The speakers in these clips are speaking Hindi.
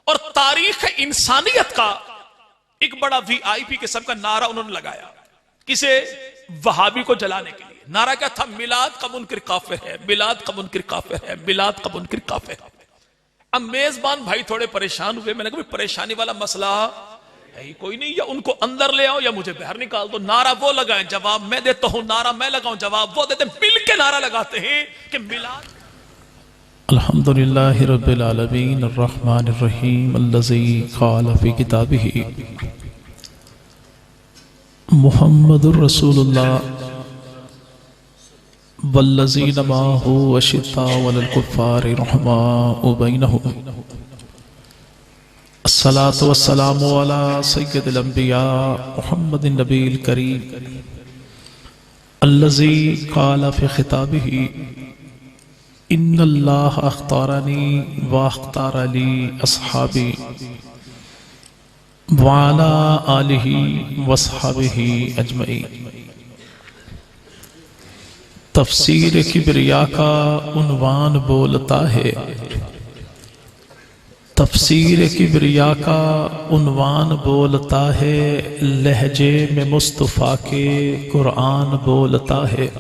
और तारीख इंसानियत का एक बड़ा वीआईपी किस्म का नारा उन्होंने लगाया, किसे? वहाबी को जलाने के लिए। नारा क्या था? मिलाद का मुनकिर काफिर है, मिलाद का मुनकिर काफिर है, मिलाद का मुनकिर काफिर है। अब मेजबान भाई थोड़े परेशान हुए। मैंने कहा परेशानी वाला मसला है ही कोई नहीं, या उनको अंदर ले आओ या मुझे बाहर निकाल दो। नारा वो लगाए, जवाब मैं देता हूं, नारा मैं लगाऊं, जवाब वो देते। मिल के नारा लगाते हैं कि मिलाद। अल्हम्दुलिल्लाहि रब्बिल आलमीन अर्रहमानिर रहीम अल्लज़ी क़ाल फ़ी किताबिही मुहम्मदुर रसूलुल्लाह वल्लज़ीना माअहु अशिद्दाउ अलल कुफ़्फ़ारि रुहमाउ बैनहुम अस्सलातु वस्सलामु अला सय्यिदिल अंबिया मुहम्मदिन नबील करीम अल्लज़ी क़ाल फ़ी खिताबिही इन्नल्लाह अख्तारनी व अख्तार ली अस्हाबी व अला आलिही व अस्हाबिही अजमईन। तफसीर किबरिया का उन्वान बोलता है, तफसीर किबरिया का उन्वान बोलता है, लहजे में मुस्तफ़ा के कुरान बोलता है।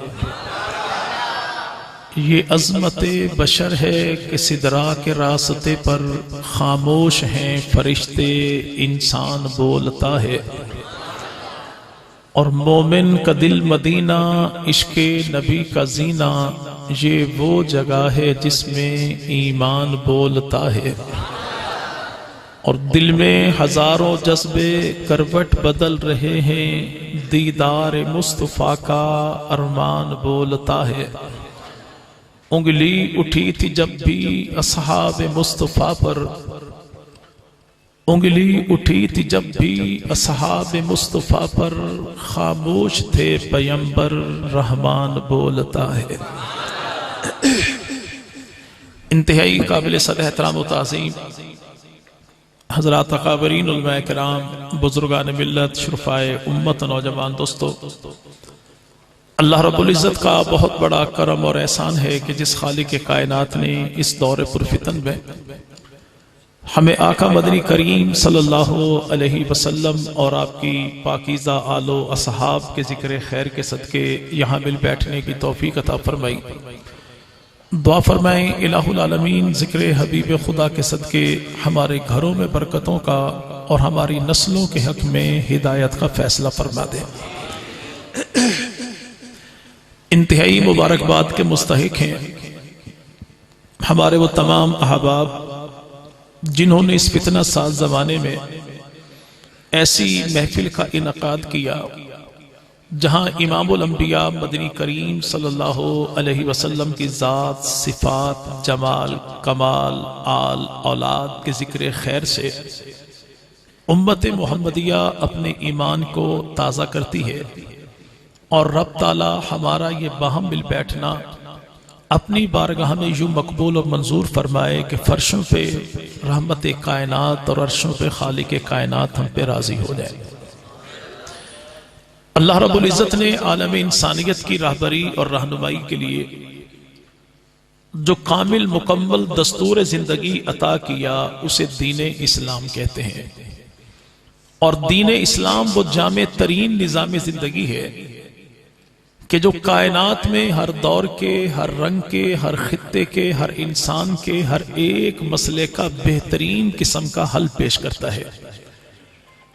ये अज़मते बशर है कि सिदरा के रास्ते पर खामोश हैं फरिश्ते, इंसान बोलता है। और मोमिन का दिल मदीना, इश्क़े नबी का जीना, ये वो जगह है जिसमें ईमान बोलता है। और दिल में हजारों जज्बे करवट बदल रहे हैं, दीदार मुस्तफ़ा का अरमान बोलता है। उंगली उठी थी जब भी असहाब मुस्तफ़ा पर, उंगली उठी थी जब भी असहाब मुस्तफ़ा पर, खामोश थे पैगंबर रहमान बोलता है। इंतहाई काबिल सद एहतराम व ताज़ीम हज़रात अकाबरीन उलमाए किराम, बुजुर्गान मिल्लत, शुरफाए उम्मत, नौजवान दोस्तों, अल्लाह रब्बुल इज़्ज़त का बहुत बड़ा करम और एहसान है कि जिस खालिक कायनात ने इस दौर पुरफितन में हमें आका मदनी करीम सल्लल्लाहु अलैहि वसल्लम और आपकी पाकीज़ा आलो असहाब के ज़िक्र खैर के सदके यहाँ मिल बैठने की तौफीक अता फरमाई। दुआ फरमाएं इलाहुल आलमीन ज़िक्र हबीब खुदा के सदके हमारे घरों में बरकतों का और हमारी नस्लों के हक में हिदायत का फैसला फरमा दें। इंतहाई मुबारकबाद के मुस्तहिक हैं हमारे वो तमाम अहबाब जिन्होंने इस फितना साज ज़माने में ऐसी महफिल का इनकाद किया जहां इमामुल अंबिया मदनी करीम सल्लल्लाहु अलैहि वसल्लम की ज़ात, सिफ़ात, जमाल, कमाल, आल, औलाद के ज़िक्र खैर से उम्मत मुहम्मदिया अपने ईमान को ताज़ा करती है। और रब ताला हमारा ये बाहम मिल बैठना अपनी बारगाह में यूं मकबूल और मंजूर फरमाए कि फर्शों पे रहमत कायनात और अर्शों पे खालिक कायनात हम पे राजी हो जाए। अल्लाह रब्बुल इज़्ज़त ने आलम इंसानियत की रहबरी और रहनुमाई के लिए जो कामिल मुकम्मल दस्तूर जिंदगी अता किया उसे दीन इस्लाम कहते हैं। और दीन इस्लाम वो जामे तरीन निज़ाम जिंदगी है कि जो कायनात में हर दौर के, हर रंग के, हर खित्ते के, हर इंसान के हर एक मसले का बेहतरीन किस्म का हल पेश करता है।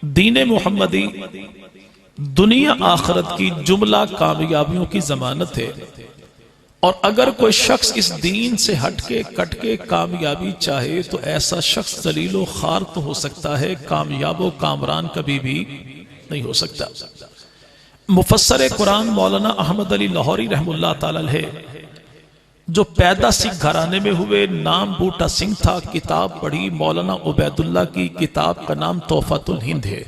दीन मुहम्मदी दुनिया आखिरत की जुमला कामयाबियों की जमानत है। और अगर कोई शख्स इस दीन से हटके कटके कामयाबी चाहे तो ऐसा शख्स जलीलो खार तो हो सकता है, कामयाबो कामरान कभी भी नहीं हो सकता। मुफस्सर कुरान मौलाना अहमद अली लाहौरी रहमुल्लाह ताला अलैह जो पैदा सिख घराने में हुए, नाम बूटा सिंह था। किताब पढ़ी मौलाना उबैदुल्लाह की, किताब का नाम तोहफतुल हिंद है।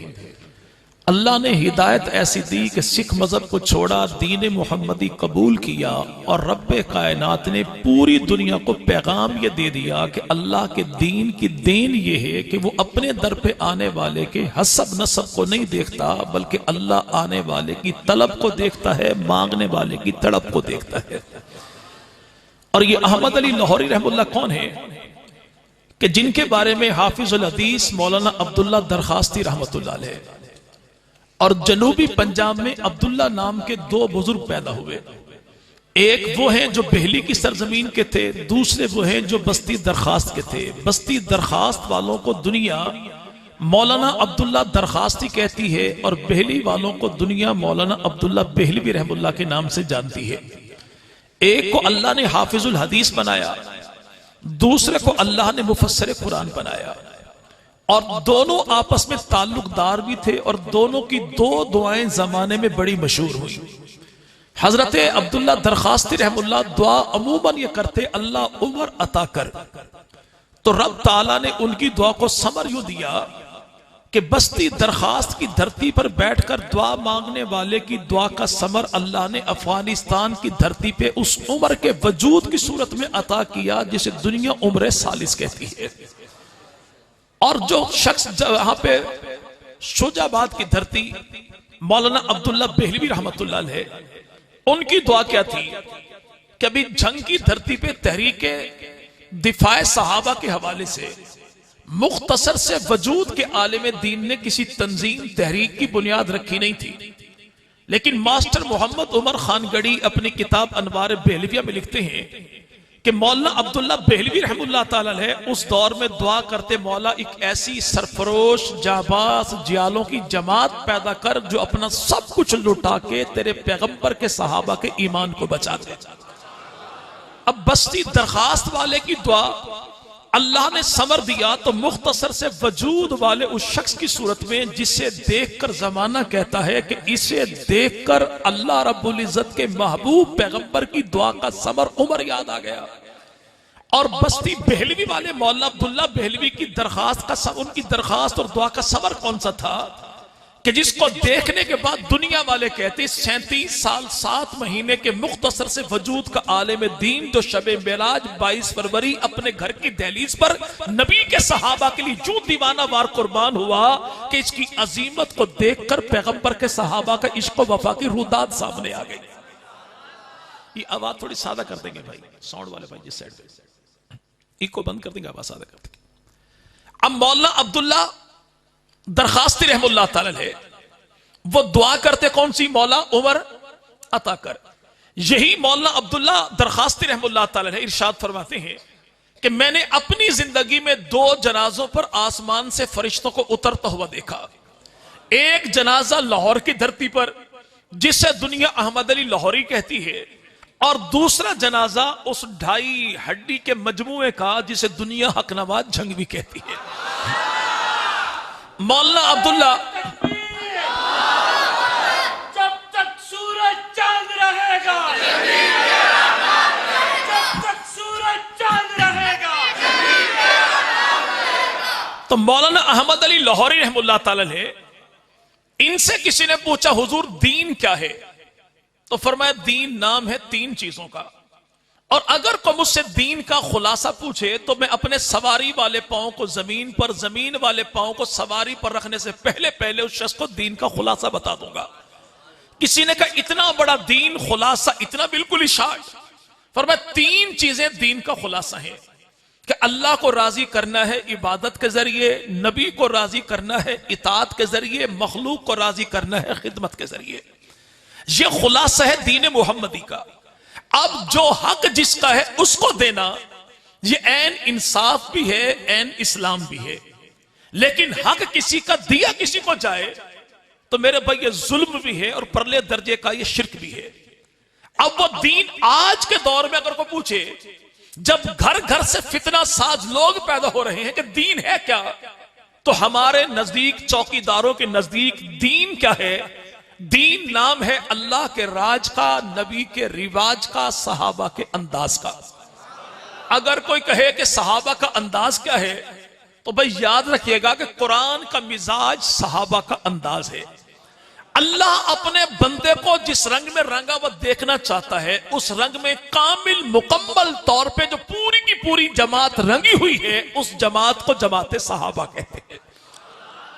अल्लाह ने हिदायत ऐसी दी कि सिख मजहब को छोड़ा, दीन मुहम्मदी कबूल किया और रब्बे कायनात ने पूरी दुनिया को पैगाम ये दे दिया कि अल्लाह के दीन की देन ये है कि वो अपने दर पे आने वाले के हसब नसब को नहीं देखता, बल्कि अल्लाह आने वाले की तलब को देखता है, मांगने वाले की तड़प को देखता है। और ये अहमद अली लाहौरी रहमुल्लाह कौन है कि जिनके बारे में हाफिजुल हदीस मौलाना अब्दुल्ला दरखास्ती रहमतुल्लाह अलैह और जनूबी पंजाब में अब्दुल्ला नाम के दो बुजुर्ग पैदा हुए। एक वो हैं जो बहली की सरजमीन के थे, दूसरे वो हैं जो बस्ती दरखास्त के थे। बस्ती दरखास्त वालों को दुनिया मौलाना अब्दुल्ला दरखास्ती कहती है और बहली वालों को दुनिया मौलाना अब्दुल्ला बहलवी रहमुल्लाह के नाम से जानती है। एक को अल्लाह ने हाफिजुल हदीस बनाया, दूसरे को अल्लाह ने मुफस्सिर कुरान बनाया, और दोनों आपस में ताल्लुकदार भी थे और दोनों की दो दुआएं जमाने में बड़ी मशहूर हुई। हजरत अब्दुल्ला दरखास्ती रहमुल्लाह दुआ अमूमन ये करते, अल्लाह उम्र अता कर, तो रब ताला ने उनकी दुआ को समर यूं दिया कि बस्ती दरखास्त की धरती पर बैठकर दुआ मांगने वाले की दुआ का समर अल्लाह ने अफगानिस्तान की धरती पे उस उम्र के वजूद की सूरत में अता किया जिसे दुनिया उम्र सालिस कहती है। और जो शख्स वहां पे शुजाबाद की धरती मौलाना अब्दुल्ला बहलवी रहमतुल्लाह अलैह, उनकी दुआ क्या थी कि अभी जंग की धरती पे तहरीके दिफाए सहाबा के हवाले से मुख्तसर से वजूद के आलिम दीन ने किसी तंजीम तहरीक की बुनियाद रखी नहीं थी। लेकिन मास्टर मोहम्मद उमर खान गढ़ी अपनी किताब अनवार बहलविया में लिखते हैं कि मौलाना अब्दुल्ला बहलवी रहमुल्लाह ताला अलैह उस दौर में दुआ करते, मौला एक ऐसी सरफरोश जाबाज जियालों की जमात पैदा कर जो अपना सब कुछ लुटा के तेरे पैगंबर के सहाबा के ईमान को बचा दे। अब बस्ती दरखास्त वाले की दुआ अल्लाह ने समर दिया तो मुख्तसर से वजूद वाले उस शख्स की सूरत में जिसे देखकर जमाना कहता है कि इसे देखकर अल्लाह रब्बुल इज्जत के महबूब पैगंबर की दुआ का समर उमर याद आ गया। और बस्ती बहलवी वाले मौलाना अब्दुल्ला बहलवी की दरखास्त का उनकी दरखास्त और दुआ का समर कौन सा था कि जिसको देखने के बाद दुनिया वाले कहते 37 साल 7 महीने के मुख्तसर से वजूद का आलिम दीन जो शबे मेराज 22 फरवरी अपने घर की दहलीज पर नबी के सहाबा के लिए जो दीवाना वार कुर्बान हुआ कि इसकी अजीमत को देखकर पैगंबर के सहाबा का इश्क वफा की रुदात सामने आ गई। ये आवाज थोड़ी सादा कर देंगे भाई, साउंड वाले भाई जिस साइड पे इको बंद कर देंगे, आवाज सादा कर देंगे। अब मौलाना अब्दुल्ला दरखास्ती रहमुल्लाह ताला अलैह वो दुआ करते कौन सी, मौला उमर अता कर। यही मौलाना अब्दुल्ला दरखास्ती रहमुल्लाह ताला अलैह इरशाद फरमाते हैं कि मैंने अपनी जिंदगी में 2 जनाजों पर आसमान से फरिश्तों को उतरता हुआ देखा। एक जनाजा लाहौर की धरती पर जिसे दुनिया अहमद अली लाहौरी कहती है, और दूसरा जनाजा उस 2.5 हड्डी के मजमुए का जिसे दुनिया हकनवाज जंग भी कहती है। मौलाना अब्दुल्ला जब तक सूरज चांद रहेगा, जब तक सूरज चांद रहेगा। तो मौलाना अहमद अली लाहौरी रहमुल्लाह ताला अलैह, इनसे किसी ने पूछा हुजूर दीन क्या है, तो फरमाया दीन नाम है 3 चीजों का, और अगर कोई मुझसे दीन का खुलासा पूछे तो मैं अपने सवारी वाले पांव को जमीन पर, जमीन वाले पांव को सवारी पर रखने से पहले पहले उस शख्स को दीन का खुलासा बता दूंगा। किसी ने कहा इतना बड़ा दीन खुलासा, इतना बिल्कुल ही शार्ट। फरमाया 3 चीजें दीन का खुलासा है कि अल्लाह को राजी करना है इबादत के जरिए, नबी को राजी करना है इताअत के जरिए, मखलूक को राजी करना है खिदमत के जरिए। यह खुलासा है दीन मोहम्मदी का। अब जो हक जिसका है उसको देना, यह ऐन इंसाफ भी है, ऐन इस्लाम भी है। लेकिन हक किसी का दिया किसी को जाए तो मेरे भाई ये जुल्म भी है और परले दर्जे का ये शिर्क भी है। अब वो दीन आज के दौर में अगर कोई पूछे, जब घर घर से फितना साज लोग पैदा हो रहे हैं कि दीन है क्या, तो हमारे नजदीक, चौकीदारों के नजदीक दीन क्या है? दीन नाम है अल्लाह के राज का, नबी के रिवाज का, सहाबा के अंदाज का। अगर कोई कहे कि सहाबा का अंदाज क्या है, तो भाई याद रखिएगा कि कुरान का मिजाज सहाबा का अंदाज है। अल्लाह अपने बंदे को जिस रंग में रंगा हुआ देखना चाहता है, उस रंग में कामिल मुकम्मल तौर पे जो पूरी की पूरी जमात रंगी हुई है, उस जमात को जमात सहाबा कहते हैं।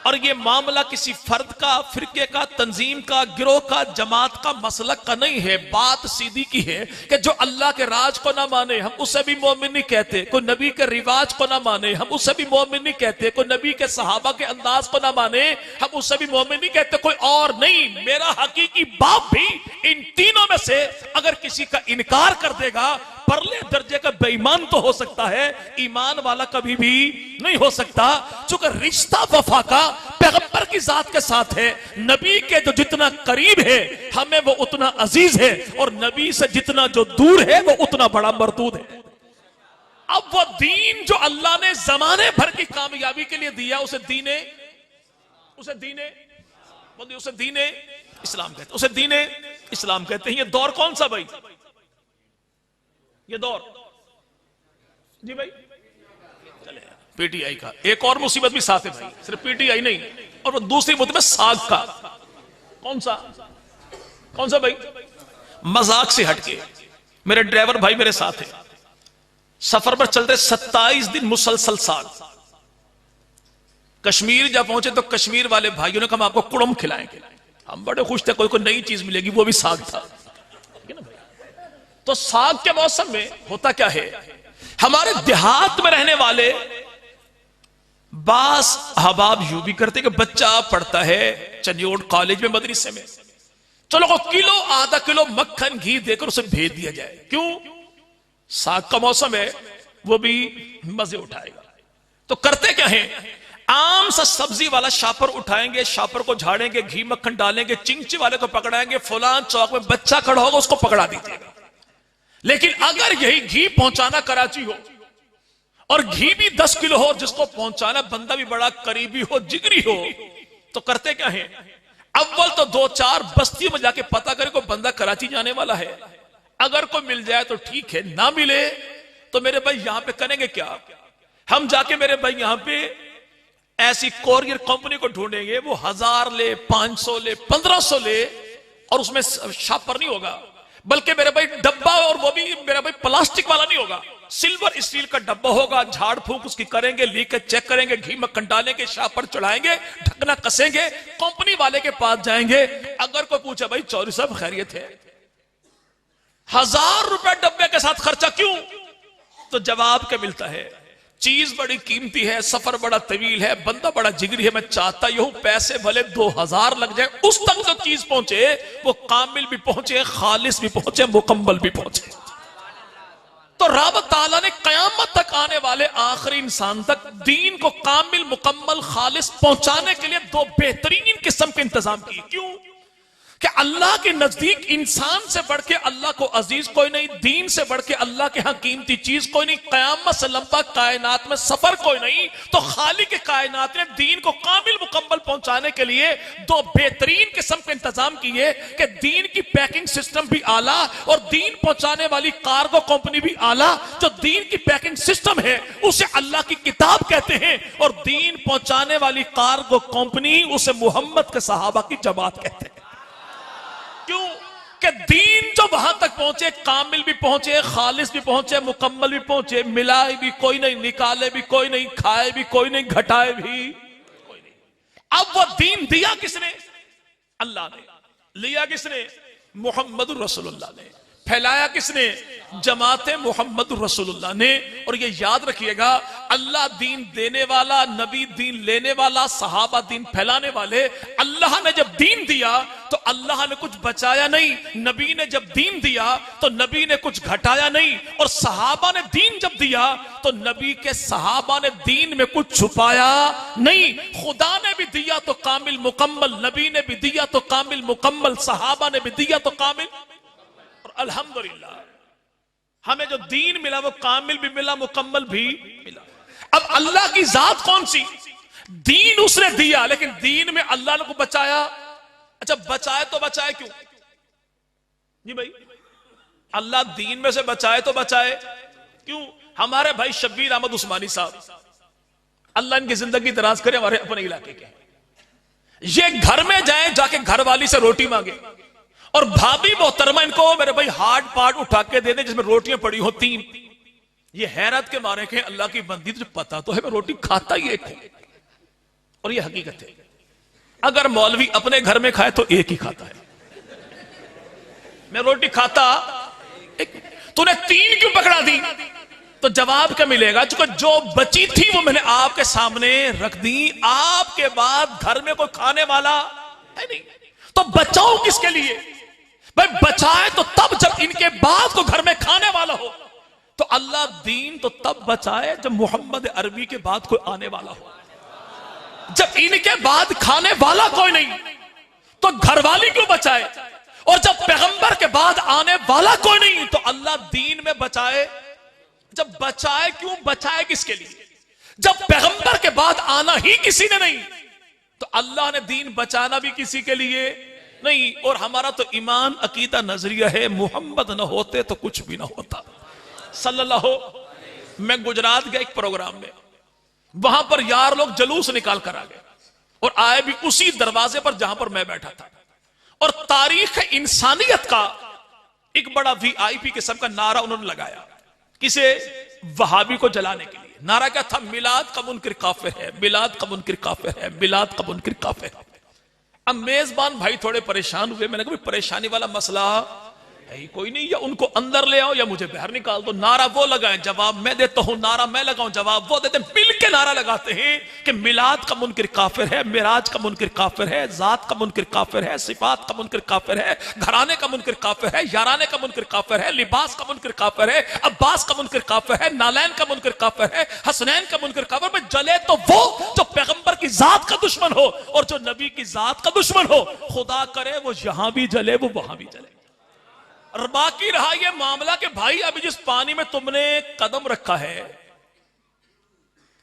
और ये मामला किसी फर्द का, फिरके का, तंजीम का, गिरोह का, जमात का, मसलक का नहीं है। बात सीधी की है कि जो अल्लाह के राज को ना माने हम उसे भी मोमिन नहीं कहते, कोई नबी के रिवाज को ना माने हम उसे भी मोमिन नहीं कहते, कोई नबी के सहाबा के अंदाज को ना माने हम उसे भी मोमिन नहीं कहते, कोई और नहीं। मेरा हकीकी बाप भी इन तीनों में से अगर किसी का इनकार कर देगा, परले दर्जे का बेईमान तो हो सकता है, ईमान वाला कभी भी नहीं हो सकता। चूंकि रिश्ता वफा का पैगंबर की जात के साथ है, नबी के जो जितना करीब है हमें वो उतना अजीज है, और नबी से जितना जो दूर है वो उतना बड़ा मरदूद है। अब वो दीन जो अल्लाह ने जमाने भर की कामयाबी के लिए दिया, उसे दीने इस्लाम कहते हैं, उसे दीने इस्लाम कहते हैं। ये दौर कौन सा भाई? ये दौर जी भाई चले पीटीआई का। एक और मुसीबत भी साथ है भाई, सिर्फ पीटीआई नहीं, और वो दूसरी मुद्दे साग का। कौन सा भाई? मजाक से हटके मेरे ड्राइवर भाई मेरे साथ है, सफर पर चलते 27 दिन मुसलसल साग। कश्मीर जब पहुंचे तो कश्मीर वाले भाइयों ने कहा आपको कुड़म खिलाएंगे। हम बड़े खुश थे, कोई नई चीज मिलेगी, वो भी साग था। तो साग के मौसम में होता क्या है, हमारे देहात में रहने वाले बास अहबाब यूं भी करते कि बच्चा पढ़ता है चंडियोड कॉलेज में, मदरसे में, चलो को किलो आधा किलो मक्खन घी देकर उसे भेज दिया जाए। क्यों? साग का मौसम है, वो भी मजे उठाएगा। तो करते क्या है, आम सा सब्जी वाला शापर उठाएंगे, शापर को झाड़ेंगे, घी मक्खन डालेंगे, चिंची वाले को पकड़ाएंगे, फुलान चौक में बच्चा खड़ा होगा उसको पकड़ा दीजिएगा। लेकिन अगर यही घी पहुंचाना कराची हो और घी भी 10 किलो हो, जिसको पहुंचाना बंदा भी बड़ा करीबी हो, जिगरी हो, तो करते क्या है, अव्वल तो 2-4 बस्तियों में जाके पता करे कोई बंदा कराची जाने वाला है। अगर कोई मिल जाए तो ठीक है, ना मिले तो मेरे भाई यहां पे करेंगे क्या, हम जाके मेरे भाई यहां पे ऐसी कोरियर कंपनी को ढूंढेंगे, वो 1000 ले, 500 ले, 1500 ले, और उसमें शापर नहीं होगा, बल्कि मेरे भाई डब्बा, और वो भी मेरा भाई प्लास्टिक वाला नहीं होगा, सिल्वर स्टील का डब्बा होगा। झाड़ फूंक उसकी करेंगे, लीकेज चेक करेंगे, घी मक्खन डालेंगे, शापर चढ़ाएंगे, ढकना कसेंगे, कंपनी वाले के पास जाएंगे। अगर कोई पूछे भाई चौधरी साहब खैरियत है, 1000 रुपए डब्बे के साथ खर्चा क्यों, तो जवाब क्या मिलता है, चीज बड़ी कीमती है, सफर बड़ा तवील है, बंदा बड़ा जिगरी है, मैं चाहता यूं पैसे भले 2000 लग जाए, उस तक जो चीज पहुंचे वो कामिल भी पहुंचे, खालिस भी पहुंचे, मुकम्मल भी पहुंचे। तो रब ताला ने कयामत तक आने वाले आखिरी इंसान तक दीन को कामिल, मुकम्मल, खालिस पहुंचाने के लिए 2 बेहतरीन किस्म के इंतजाम किए। क्यों? कि अल्लाह के नजदीक इंसान से बढ़ के अल्लाह को अजीज कोई नहीं, दीन से बढ़ के अल्लाह के यहां कीमती चीज कोई नहीं, कयामत से लंबा कायनात में सफर कोई नहीं। तो खालिक के कायनात ने दीन को कामिल मुकम्मल पहुंचाने के लिए 2 बेहतरीन किस्म के इंतजाम किए कि दीन की पैकिंग सिस्टम भी आला और दीन पहुंचाने वाली कार्गो कंपनी भी आला। जो दीन की पैकिंग सिस्टम है उसे अल्लाह की किताब कहते हैं, और दीन पहुंचाने वाली कार्गो कंपनी उसे मोहम्मद के सहाबा की जमात कहते हैं। क्यों? कि दीन जो वहां तक पहुंचे, कामिल भी पहुंचे, खालिस भी पहुंचे, मुकम्मल भी पहुंचे, मिलाए भी कोई नहीं, निकाले भी कोई नहीं, खाए भी कोई नहीं, घटाए भी कोई नहीं। अब वो दीन दिया किसने? अल्लाह ने। लिया किसने? मुहम्मदुर रसूलुल्लाह ने। फैलाया किसने? जमाते मुहम्मदुर रसूलुल्लाह ने। और ये याद रखिएगा, अल्लाह दीन देने वाला, नबी दीन लेने वाला, सहाबा दीन फैलाने वाले। अल्लाह ने जब दीन दिया तो अल्लाह ने कुछ बचाया नहीं, नबी ने जब दीन दिया तो नबी ने कुछ घटाया नहीं, और सहाबा ने दीन जब दिया तो नबी के सहाबा ने दीन में कुछ छुपाया नहीं। खुदा ने भी दिया तो कामिल मुकम्मल, नबी ने भी दिया तो कामिल मुकम्मल, सहाबा ने भी दिया तो कामिल। और अल्हम्दुलिल्लाह हमें जो दीन मिला वो कामिल भी मिला, मुकम्मल भी मिला। अब अल्लाह की जात कौन सी? दीन उसने दिया, लेकिन दीन में अल्लाह ने को बचाया। अच्छा, बचाए तो बचाए क्यों जी भाई? अल्लाह दीन में से बचाए तो बचाए क्यों? हमारे भाई शब्बीर अहमद उस्मानी साहब, अल्लाह इनकी जिंदगी दराज करे, हमारे अपने इलाके के, ये घर में जाए, जाके घर वाली से रोटी मांगे, और भाभी मोहतरमा इनको मेरे भाई हार्ड पार्ट उठा के दे दे जिसमें रोटियां पड़ी हो 3। ये हैरत के मारे के अल्लाह की बंदी, तुझे पता तो है मैं रोटी खाता ही एक हूं, और ये हकीकत है। अगर मौलवी अपने घर में खाए तो एक ही खाता है। मैं रोटी खाता तूने 3 क्यों पकड़ा दी? तो जवाब क्या मिलेगा? चूंकि जो बची थी वो मैंने आपके सामने रख दी, आपके बाद घर में कोई खाने वाला है नहीं, तो बचाओ किसके लिए भाई? बचाए तो तब जब इनके बाद को घर में खाने वाला हो। तो अल्लाह दीन तो तब बचाए जब मोहम्मद अरबी के बाद कोई आने वाला हो। जब इनके बाद खाने वाला कोई नहीं तो घरवाली क्यों बचाए? और जब पैगंबर के बाद आने वाला कोई नहीं तो अल्लाह दीन में बचाए। जब बचाए क्यों? बचाए किसके लिए? जब पैगंबर के बाद आना ही किसी ने नहीं तो अल्लाह ने दीन बचाना भी किसी के लिए नहीं। और हमारा तो ईमान अकीदा नजरिया है, मोहम्मद न होते तो कुछ भी ना होता सल्लल्लाहु। मैं गुजरात गया एक प्रोग्राम में, वहां पर यार लोग जलूस निकाल कर आ गए और आए भी उसी दरवाजे पर जहां पर मैं बैठा था। और तारीख इंसानियत का एक बड़ा वीआईपी किस्म का नारा उन्होंने लगाया, किसे? वहाबी को जलाने के लिए। नारा क्या था? मिलाद का मुनकिर काफिर है, मिलाद का मुनकिर काफिर है, मिलाद का मुनकिर काफिर है। अब मेजबान भाई थोड़े परेशान हुए। मैंने कहा परेशानी वाला मसला है ही कोई नहीं, या उनको अंदर ले आओ या मुझे बाहर निकाल दो। नारा वो लगाएं, जवाब मैं देता हूं, नारा मैं लगाऊं, जवाब वो देते। मिलके नारा लगाते हैं कि मिलाद का मुनकिर काफिर है, मिराज का मुनकिर काफिर है, जात का मुनकिर काफिर है, सिफात का मुनकिर काफिर है, घराने का मुनकिर काफिर है, याराने का मुनकिर काफिर है, लिबास का मुनकिर काफिर है, अब्बास का मुनकिर काफिर है, नालैन का मुनकिर काफिर है, हसनैन का मुनकिर काफिर। में जले तो वो जो पैगंबर की जात का दुश्मन हो और जो नबी की जात का दुश्मन हो। खुदा करे वो यहां भी जले वो वहां भी जले। और बाकी रहा यह मामला कि भाई अभी जिस पानी में तुमने कदम रखा है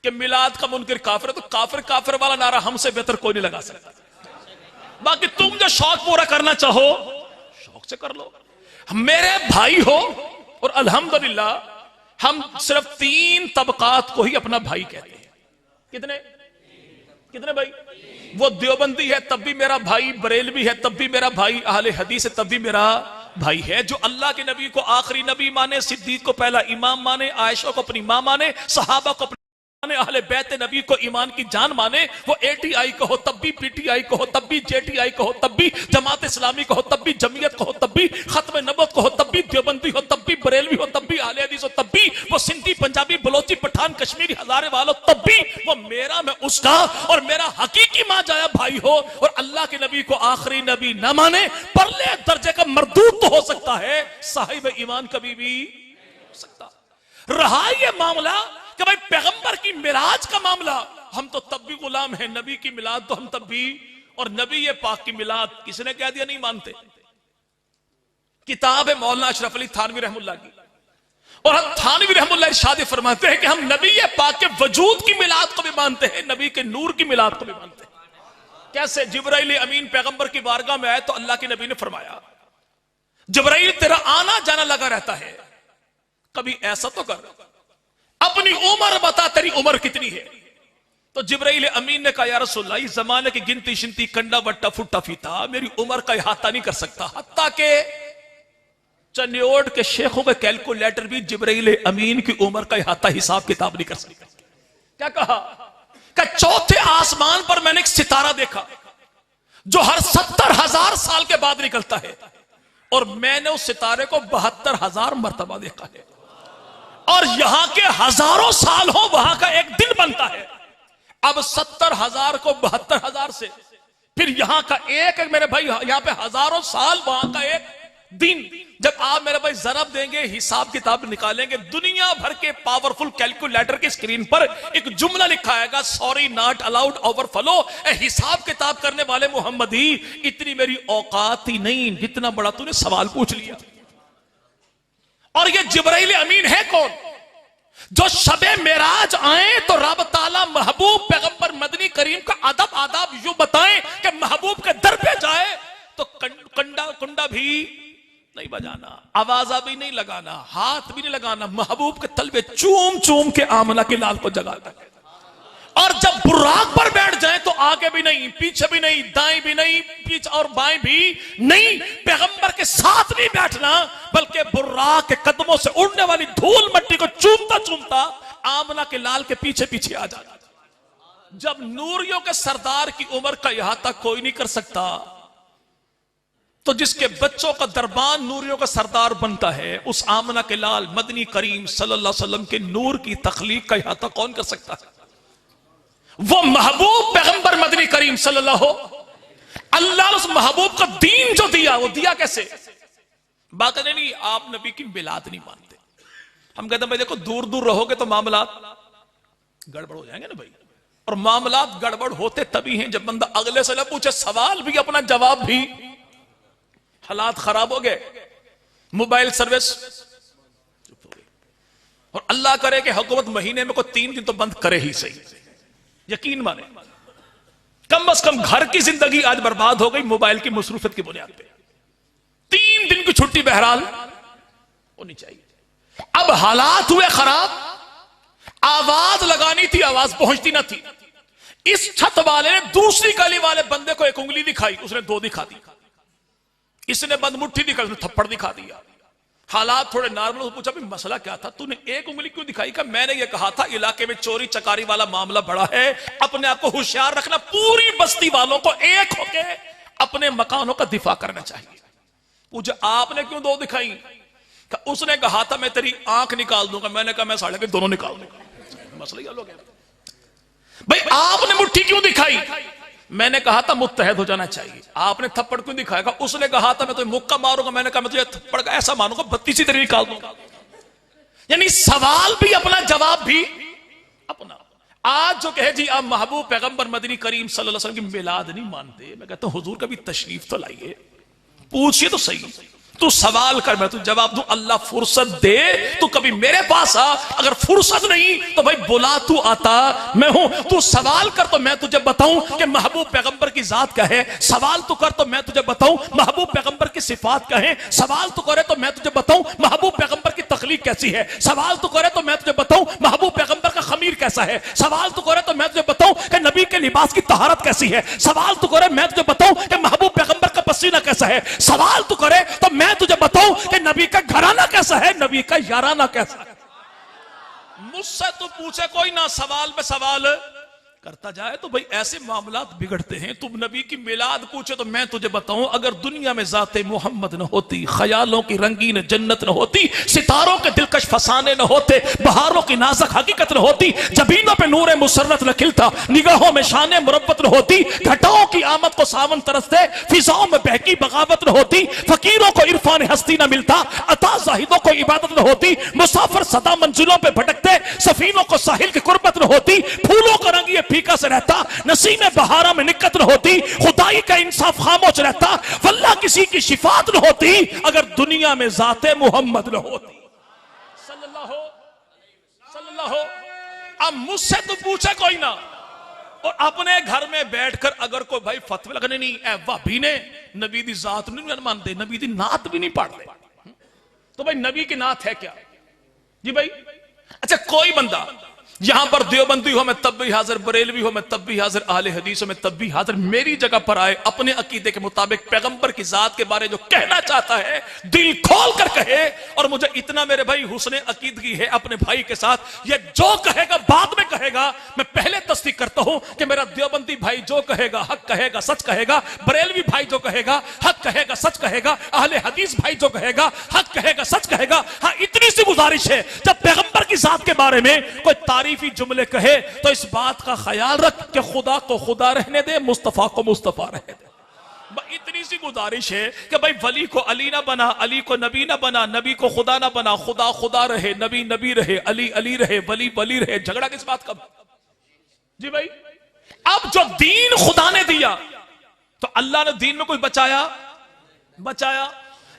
कि मिलाद का मुनकिर काफिर है, तो काफिर काफिर वाला नारा हमसे बेहतर कोई नहीं लगा सकता। बाकी तुम जो शौक पूरा करना चाहो शौक से कर लो। मेरे भाई हो और अल्हम्दुलिल्लाह हम सिर्फ 3 तबकात को ही अपना भाई कहते हैं। कितने कितने भाई? वो देवबंदी है तब भी मेरा भाई, बरेलवी है तब भी मेरा भाई, अहले हदीस है तब भी मेरा भाई है। जो अल्लाह के नबी को आखिरी नबी माने, सिद्दीक को पहला इमाम माने, आयशा को अपनी मां माने, सहाबा को अपनी माने, अहले बैत नबी को ईमान की जान माने, वो एटीआई को हो तब भी, पीटीआई को हो तब भी, जेटीआई को हो तब भी, जमात इस्लामी को हो तब भी, जमीयत को हो तब भी, खत्म नबुव्वत को हो तब भी, देवबंदी हो तब भी, बरेलवी हो तब भी, अहले हदीस हो तब भी, वो सिंधी पंजाबी बलोची पठान कश्मीरी हजारे वालों तब भी, वो मेरा मैं उसका और मेरा हकीकी मां जाया भाई हो और अल्लाह के नबी को आखिरी नबी न माने, परले दर्जे का मरदूद तो हो सकता है, साहिब ईमान कभी भी हो सकता। रहा ये मामला कि भाई पैगंबर की मिलाद का मामला, हम तो तब भी गुलाम हैं, नबी की मिलाद तो हम तब भी, और नबी ये पाक की मिलाद किसने कह दिया नहीं मानते? किताब है मौलाना अशरफ अली थानवी रहमुल्लाह की, और हम थानवी रहमुल्लाह इरशाद फरमाते हैं कि हम नबी ये पाक के वजूद की मिलाद को भी मानते हैं, नबी के नूर की मिलाद को भी मानते हैं। कैसे? जिब्राइल अमीन पैगंबर की बारगाह में आए तो अल्लाह के नबी ने फरमाया, जिब्राइल तेरा आना जाना लगा रहता है, कभी ऐसा तो कर, अपनी उम्र बता, तेरी उम्र कितनी है? तो जिब्राइल अमीन ने कहा, या रसूलल्लाह, इस जमाने की गिनती शिनती कंडा वट्टा फुट्टा फीता मेरी उम्र का इहाता नहीं कर सकता। हत्ता के चन्योड के शेखों के कैलकुलेटर भी जिब्राइल अमीन की उम्र का इहाता हिसाब किताब नहीं कर सकता। क्या कहा? कि चौथे आसमान पर मैंने एक सितारा देखा जो हर 70,000 साल के बाद निकलता है, और मैंने उस सितारे को 72,000 मर्तबा देखा है, और यहां के हजारों साल हो वहां का एक दिन बनता है। अब 70,000 को 72,000 से, फिर यहां का एक मेरे भाई, यहां पे हजारों साल, वहां का एक दिन। जब आप मेरे भाई जरब देंगे, हिसाब किताब निकालेंगे, दुनिया भर के पावरफुल कैलकुलेटर की स्क्रीन पर एक जुमला लिखा आएगा, सॉरी नॉट अलाउड ओवरफ्लो। हिसाब किताब करने वाले मोहम्मदी, इतनी मेरी औकात ही नहीं जितना बड़ा तूने सवाल पूछ लिया। और ये जिब्राइल अमीन है कौन? जो शबे मेराज आए तो रब ताला महबूब पैगंबर मदनी करीम का अदब आदाब यूं बताएं कि महबूब के दर पे जाए तो कुंडा भी नहीं बजाना, आवाजा भी नहीं लगाना, हाथ भी नहीं लगाना, महबूब के तलबे चूम चूम के आमना के लाल को जगाता है। और जब बुर्राक पर बैठ जाए तो आगे भी नहीं, पीछे भी नहीं, दाएं भी नहीं, पीछे और बाएं भी नहीं, पैगंबर के साथ नहीं बैठना, बल्कि बुर्राक के कदमों से उड़ने वाली धूल मट्टी को चूमता चूमता आमना के लाल के पीछे पीछे आ जाना। जब नूरियों के सरदार की उम्र का इहाता कोई नहीं कर सकता, तो जिसके बच्चों का दरबान नूरियों का सरदार बनता है, उस आमना के लाल मदनी करीम सल्लल्लाहु अलैहि वसल्लम के नूर की तख्लीक का इहाता कौन कर सकता है? वो महबूब पैगंबर मदनी करीम सल्लल्लाहु, अल्लाह ने उस महबूब का दीन जो दिया, वो दिया कैसे? बात नहीं, आप नबी की मिलाद नहीं मानते। हम कहते हैं भाई देखो, दूर दूर रहोगे तो मामला गड़बड़ हो जाएंगे ना भाई। और मामला गड़बड़ होते तभी हैं जब बंदा अगले से न पूछे सवाल भी, अपना जवाब भी। हालात खराब हो गए, मोबाइल सर्विस चुप हो गई। और अल्लाह करे कि हुकूमत महीने में को 3 दिन तो बंद करे ही सही। यकीन माने, कम से कम घर की जिंदगी आज बर्बाद हो गई मोबाइल की मसरूफियत की बुनियाद पे। 3 दिन की छुट्टी बहरहाल होनी चाहिए। अब हालात हुए खराब, आवाज लगानी थी, आवाज पहुंचती ना थी। इस छत वाले ने दूसरी गली वाले बंदे को 1 उंगली दिखाई, उसने 2 दिखा दी। इसने बंद मुट्ठी दिखाई, उसने थप्पड़ दिखा दिया। हालात थोड़े नॉर्मल। पूछा भी मसला क्या था, तूने 1 उंगली क्यों दिखाई? का मैंने ये कहा था इलाके में चोरी चकारी वाला मामला बड़ा है, अपने आप को होशियार रखना, पूरी बस्ती वालों को एक होके अपने मकानों का दिफा करना चाहिए। पूछा आपने क्यों 2 दिखाई? उसने कहा था मैं तेरी आंख निकाल दूंगा। मैंने कहा मैं साढ़े के दोनों निकाल दूंगा। मसला ही हल हो गया। भाई आपने मुट्ठी क्यों दिखाई? मैंने कहा था मुत्तहद हो जाना चाहिए। आपने थप्पड़ क्यों दिखाएगा? उसने कहा था मैं तुझे मुक्का मारूंगा। मैंने कहा मैं तुझे थप्पड़ का ऐसा मारूंगा 32 तेरी निकाल दूंगा। यानी सवाल भी अपना, जवाब भी अपना। आज जो कहे जी आप महबूब पैगंबर मदनी करीम सल्लल्लाहु अलैहि वसल्लम की मिलाद नहीं मानते, मैं कहता हूं हुजूर कभी तशरीफ तो लाइए, पूछिए तो सही। तू सवाल कर, मैं तू जवाब दूं। अल्लाह फुर्सत दे तू कभी मेरे पास आ, अगर फुर्सत नहीं तो भाई बुला, तू आता मैं हूं। तू सवाल कर तो मैं तुझे बताऊं कि महबूब पैगंबर की जात क्या है। सवाल तू कर तो मैं तुझे बताऊं महबूब पैगंबर की सिफात क्या है। सवाल तू करे तो मैं तुझे बताऊं महबूब पैगंबर की तख्लीक कैसी है। सवाल तू करे तो मैं तुझे बताऊं महबूब पैगंबर का खमीर कैसा है। सवाल तू करे तो मैं तुझे बताऊं कि नबी के लिबास की तहारत कैसी है। सवाल तू करे मैं तुझे बताऊं कि महबूब पैगंबर का पसीना कैसा है। सवाल तू करे तो मैं तुझे बताऊं कि नबी का घराना कैसा है, नबी का याराना कैसा है। मुझसे तो पूछे कोई ना, सवाल पे सवाल करता जाए तो भाई ऐसे मामलात बिगड़ते हैं। तुम नबी की मिलाद पूछे तो मैं तुझे बताऊं, अगर दुनिया में जाते मोहम्मद न होती, ख्यालों की रंगीन जन्नत न होती, सितारों के दिलकश फसाने न होते, बहारों की नाज़क हकीकत न होती, जबीनों पे नूरे मुसर्रत न खिलता, निगाहों में शाने मुरब्बत न होती, घटाओं की आमद को सावन तरसते, फिजाओं में बहकी बगावत न होती, फकीरों को इरफान हस्ती न मिलता, अता जाहिदों को इबादत न होती, मुसाफिर सदा मंजिलों पे भटकते, सफीनों को साहिल की कुर्बत न होती, फूलों का रंग ये फीका से रहता, नसीम बहारा में निकत न होती, खुदाई का इंसाफ खामोश रहता, वल्लाह किसी की शिफात न होती, अगर दुनिया में जाते मोहम्मद न होती सल्लल्लाहु सल्लल्लाहु। अब मुझसे तो पूछे कोई ना, और अपने घर में बैठकर अगर कोई भाई फतवे लगने नहीं है, वाबी ने नबी दी जात नहीं मानते, नबी दी नात भी नहीं पढ़ते, तो भाई नबी की नात है क्या जी भाई? अच्छा कोई बंदा यहां पर देवबंदी हो मैं तब भी हाजिर, बरेलवी हो मैं तब भी हाजिर, अहले हदीस हो मैं तब भी हाजिर, मेरी जगह पर आए, अपने अकीदे के मुताबिक पैगंबर की जात के बारे जो कहना चाहता है दिल खोल कर कहे। और मुझे इतना मेरे भाई हुस्ने अकीदगी है अपने भाई के साथ, ये जो कहेगा बाद में कहेगा, मैं पहले तस्दीक करता हूं कि मेरा देवबंदी भाई जो कहेगा हक कहेगा, सच कहेगा, बरेलवी भाई जो कहेगा हक कहेगा, सच कहेगा, अहले हदीस भाई जो कहेगा हक कहेगा, सच कहेगा। हाँ इतनी सी गुजारिश है, जब पैगंबर की जात के बारे में कोई तारीफी जुमले कहे तो इस बात का ख्याल रख कि खुदा को खुदा रहने दे, मुस्तफा को मुस्तफा रहने दे। इतनी सी गुजारिश है कि भाई वली को अली ना बना, अली को नबी ना बना, नबी को खुदा ना बना, खुदा खुदा रहे, नबी नबी रहे, अली अली रहे, वली वली रहे। झगड़ा किस बात का जी भाई? अब जो दीन खुदा ने दिया तो अल्लाह ने दीन में कोई बचाया?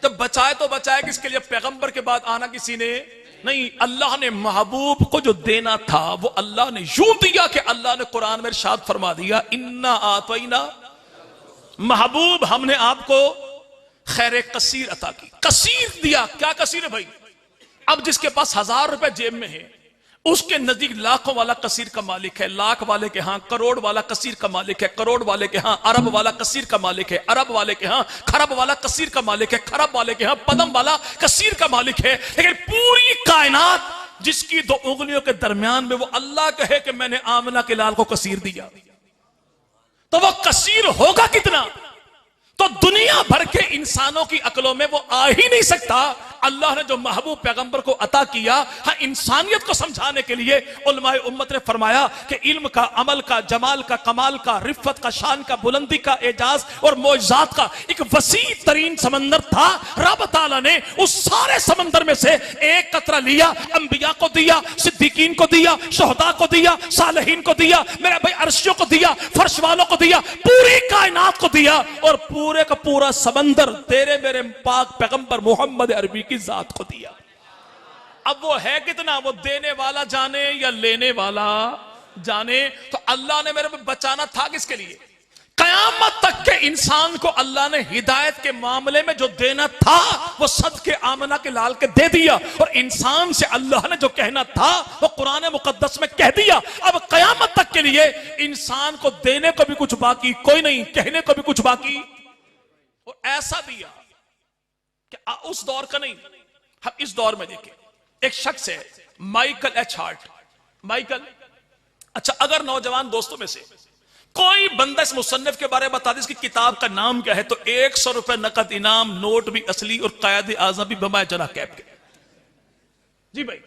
जब बचाए तो बचाए किसके लिए? पैगंबर के बाद आना किसी ने नहीं। अल्लाह ने महबूब को जो देना था वो अल्लाह ने यूं दिया कि अल्लाह ने कुरान में इरशाद फरमा दिया, इन्ना आतैना महबूब, हमने आपको खैर कसीर अता की। कसीर दिया, क्या कसीर है भाई? अब जिसके पास 1000 रुपए जेब में है उसके नजदीक लाखों वाला कसीर का मालिक है, लाख वाले के हां करोड़ वाला कसीर का मालिक है, करोड़ वाले के हां अरब वाला कसीर का मालिक है, अरब वाले के हां खरब वाला कसीर का मालिक है, खरब वाले के हां पदम वाला कसीर का मालिक है। लेकिन पूरी कायनात जिसकी दो उंगलियों के दरमियान में वो अल्लाह कहे कि मैंने आमना के लाल को कसीर दिया, तो वो कसीर होगा कितना? तो दुनिया भर के इंसानों की अकलों में वो आ ही नहीं सकता। अल्लाह ने जो महबूब पैगंबर को अता किया, हाँ, इंसानियत को समझाने के लिए उलमाए उम्मत ने फरमाया कि इल्म का, अमल का, जमाल का, कमाल का, रिफ़त का, शान का, बुलंदी का, एजाज और मौजज़ात का एक वसी तरीन समंदर था। रब ताला ने उस सारे समंदर में से एक कतरा लिया, अंबिया को दिया, सिद्दीकीन को दिया, शुहदा को दिया, सालिहीन को दिया, मेरे भाई अर्शियों को दिया, फर्श वालों को दिया, पूरी कायनात को दिया, और पूरे का पूरा समंदर तेरे मेरे पाक पैगंबर मोहम्मद अरबी की जात को दिया। अब वो है कितना, वो देने वाला जाने या लेने वाला जाने। तो अल्लाह ने मेरे को बचाना था किसके लिए? कयामत तक के इंसान को अल्लाह ने हिदायत के मामले में जो देना था वो सदके आमना के लाल के दे दिया, और इंसान से अल्लाह ने जो कहना था वो कुरान मुकद्दस में कह दिया। अब कयामत तक के लिए इंसान को देने को भी कुछ बाकी कोई नहीं, कहने को भी कुछ बाकी, और ऐसा दिया कि उस दौर का नहीं, हम इस दौर में देखें। एक शख्स है माइकल एच हार्ट। माइकल, अच्छा, अगर नौजवान दोस्तों में से कोई बंदा इस मुसन्निफ के बारे में बता दे इसकी किताब का नाम क्या है, तो 100 रुपए नकद इनाम, नोट भी असली और कायदे आजम भी बमाए जना कैब के। जी भाई,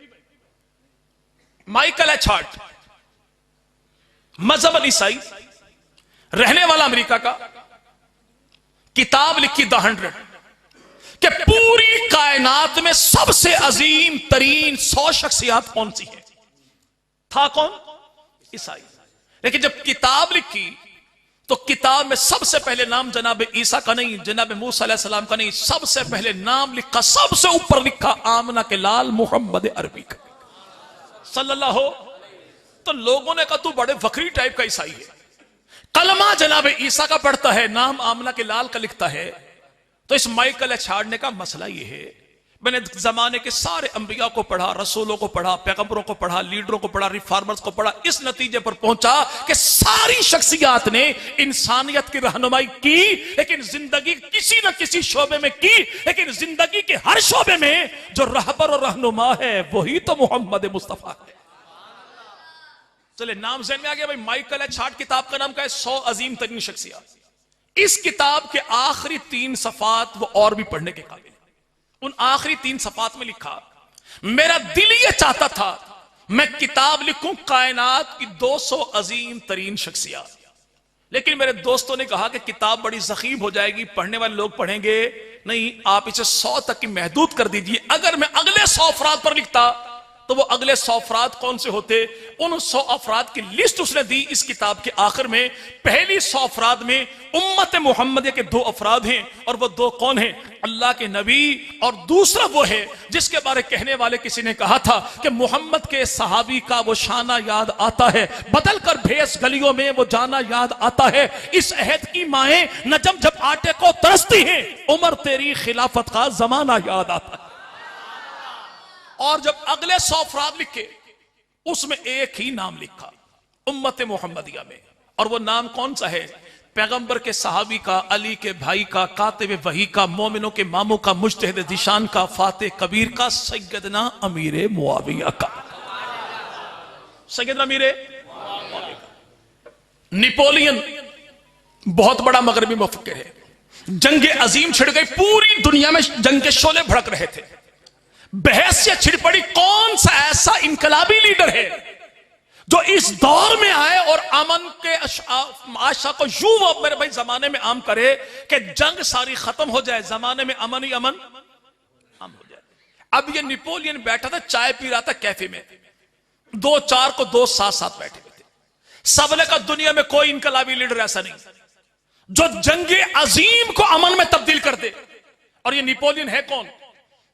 माइकल एच हार्ट, मजहब ईसाई, रहने वाला अमेरिका का, किताब लिखी द 100 कि पूरी कायनात में सबसे अजीम तरीन 100 शख्सियत कौन सी है। था कौन? ईसाई। लेकिन जब किताब लिखी तो किताब में सबसे पहले नाम जनाब ईसा का नहीं, जनाब मूसा अलैहि सलाम का नहीं, सबसे पहले नाम लिखा, सबसे ऊपर लिखा आमना के लाल मोहम्मद अरबी का सल्लल्लाहु। तो लोगों ने कहा तू बड़े फकरी टाइप का ईसाई है, कलमा जनाब ईसा का पढ़ता है, नाम आमना के लाल का लिखता है। तो इस माइकल एच हार्ट ने का मसला यह है, मैंने जमाने के सारे अंबिया को पढ़ा, रसूलों को पढ़ा, पैगंबरों को पढ़ा, लीडरों को पढ़ा, रिफॉर्मर्स को पढ़ा, इस नतीजे पर पहुंचा कि सारी शख्सियत ने इंसानियत की रहनुमाई की, लेकिन जिंदगी किसी न किसी शोबे में की, लेकिन जिंदगी के हर शोबे में जो रहबर और रहनुमा है वही तो मोहम्मद मुस्तफा है। चले, नाम ज़हन में आ गया भाई। माइकल एच हार्ट, किताब का नाम क्या है? 100 अजीम तरीन शख्सियत। इस किताब के आखिरी 3 सफात वो और भी पढ़ने के काबिल। उन आखिरी 3 सफात में लिखा, मेरा दिल ये चाहता था मैं किताब लिखूं कायनात की 200 अजीम तरीन शख्सियत, लेकिन मेरे दोस्तों ने कहा कि किताब बड़ी ज़ख़ीम हो जाएगी, पढ़ने वाले लोग पढ़ेंगे नहीं, आप इसे 100 तक की महदूद कर दीजिए। अगर मैं अगले 100 अफराद पर लिखता तो वो अगले 100 अफराद कौन से होते? उन 100 अफराद की लिस्ट उसने दी इस किताब के आखिर में। पहली 100 अफराद में उम्मत मोहम्मदिया के 2 अफराद हैं, और वो 2 कौन हैं? अल्लाह के नबी, और दूसरा वो है जिसके बारे कहने वाले किसी ने कहा था कि मोहम्मद के सहाबी का वो शाना याद आता है, बदल कर भेस गलियों में वो जाना याद आता है, इस अहद की माएं नजम जब आटे को तरसती हैं, उमर तेरी खिलाफत का जमाना याद आता है। और जब अगले 100 अफराद लिखे उसमें एक ही नाम लिखा उम्मत मोहम्मदिया में, और वो नाम कौन सा है? पैगंबर के सहाबी का, अली के भाई का, कातिब वही का, मोमिनों के मामू का, मुज्तहिद दिशान का, फाते कबीर का, सैयदना अमीर मुआविया का। सैयदना अमीर मुआविया का। नेपोलियन बहुत बड़ा मगरबी मुफक्किर है। जंग अजीम छिड़ गई, पूरी दुनिया में जंग के शोले भड़क रहे थे, बहस से छिड़ पड़ी कौन सा ऐसा इनकलाबी लीडर है जो इस दौर में आए और अमन के आशा को यूं मेरे भाई जमाने में आम करे कि जंग सारी खत्म हो जाए, जमाने में अमन ही अमन आम हो जाए। अब ये नेपोलियन बैठा था, चाय पी रहा था कैफे में, 2-4 को 2 साथ बैठे हुए थे। सबने का दुनिया में कोई इनकलाबी लीडर ऐसा नहीं जो जंग अजीम को अमन में तब्दील कर दे। और ये नेपोलियन है कौन?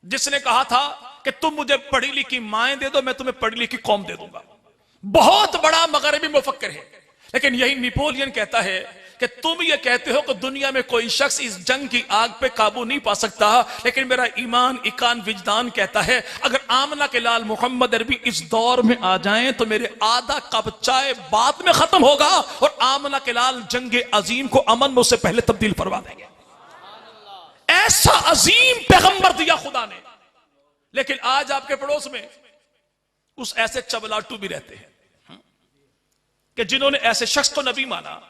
जिसने कहा था कि तुम मुझे पढ़ी लिखी माएं दे दो, मैं तुम्हें पढ़ी लिखी कौम दे दूंगा। बहुत बड़ा मगरबी मुफक्किर है, लेकिन यही नेपोलियन कहता है कि तुम ये कहते हो कि दुनिया में कोई शख्स इस जंग की आग पे काबू नहीं पा सकता, लेकिन मेरा ईमान, इकान, विजदान कहता है अगर आमना के लाल मोहम्मद अरबी इस दौर में आ जाएं तो मेरे आधा कप चाय बाद में खत्म होगा, और आमना के लाल जंग अजीम को अमन में उससे पहले तब्दील फरमा देंगे। ऐसा अजीम पैगंबर दिया खुदा ने। लेकिन आज आपके पड़ोस में कुछ ऐसे चबलाटू भी रहते हैं कि जिन्होंने ऐसे शख्स को नबी माना,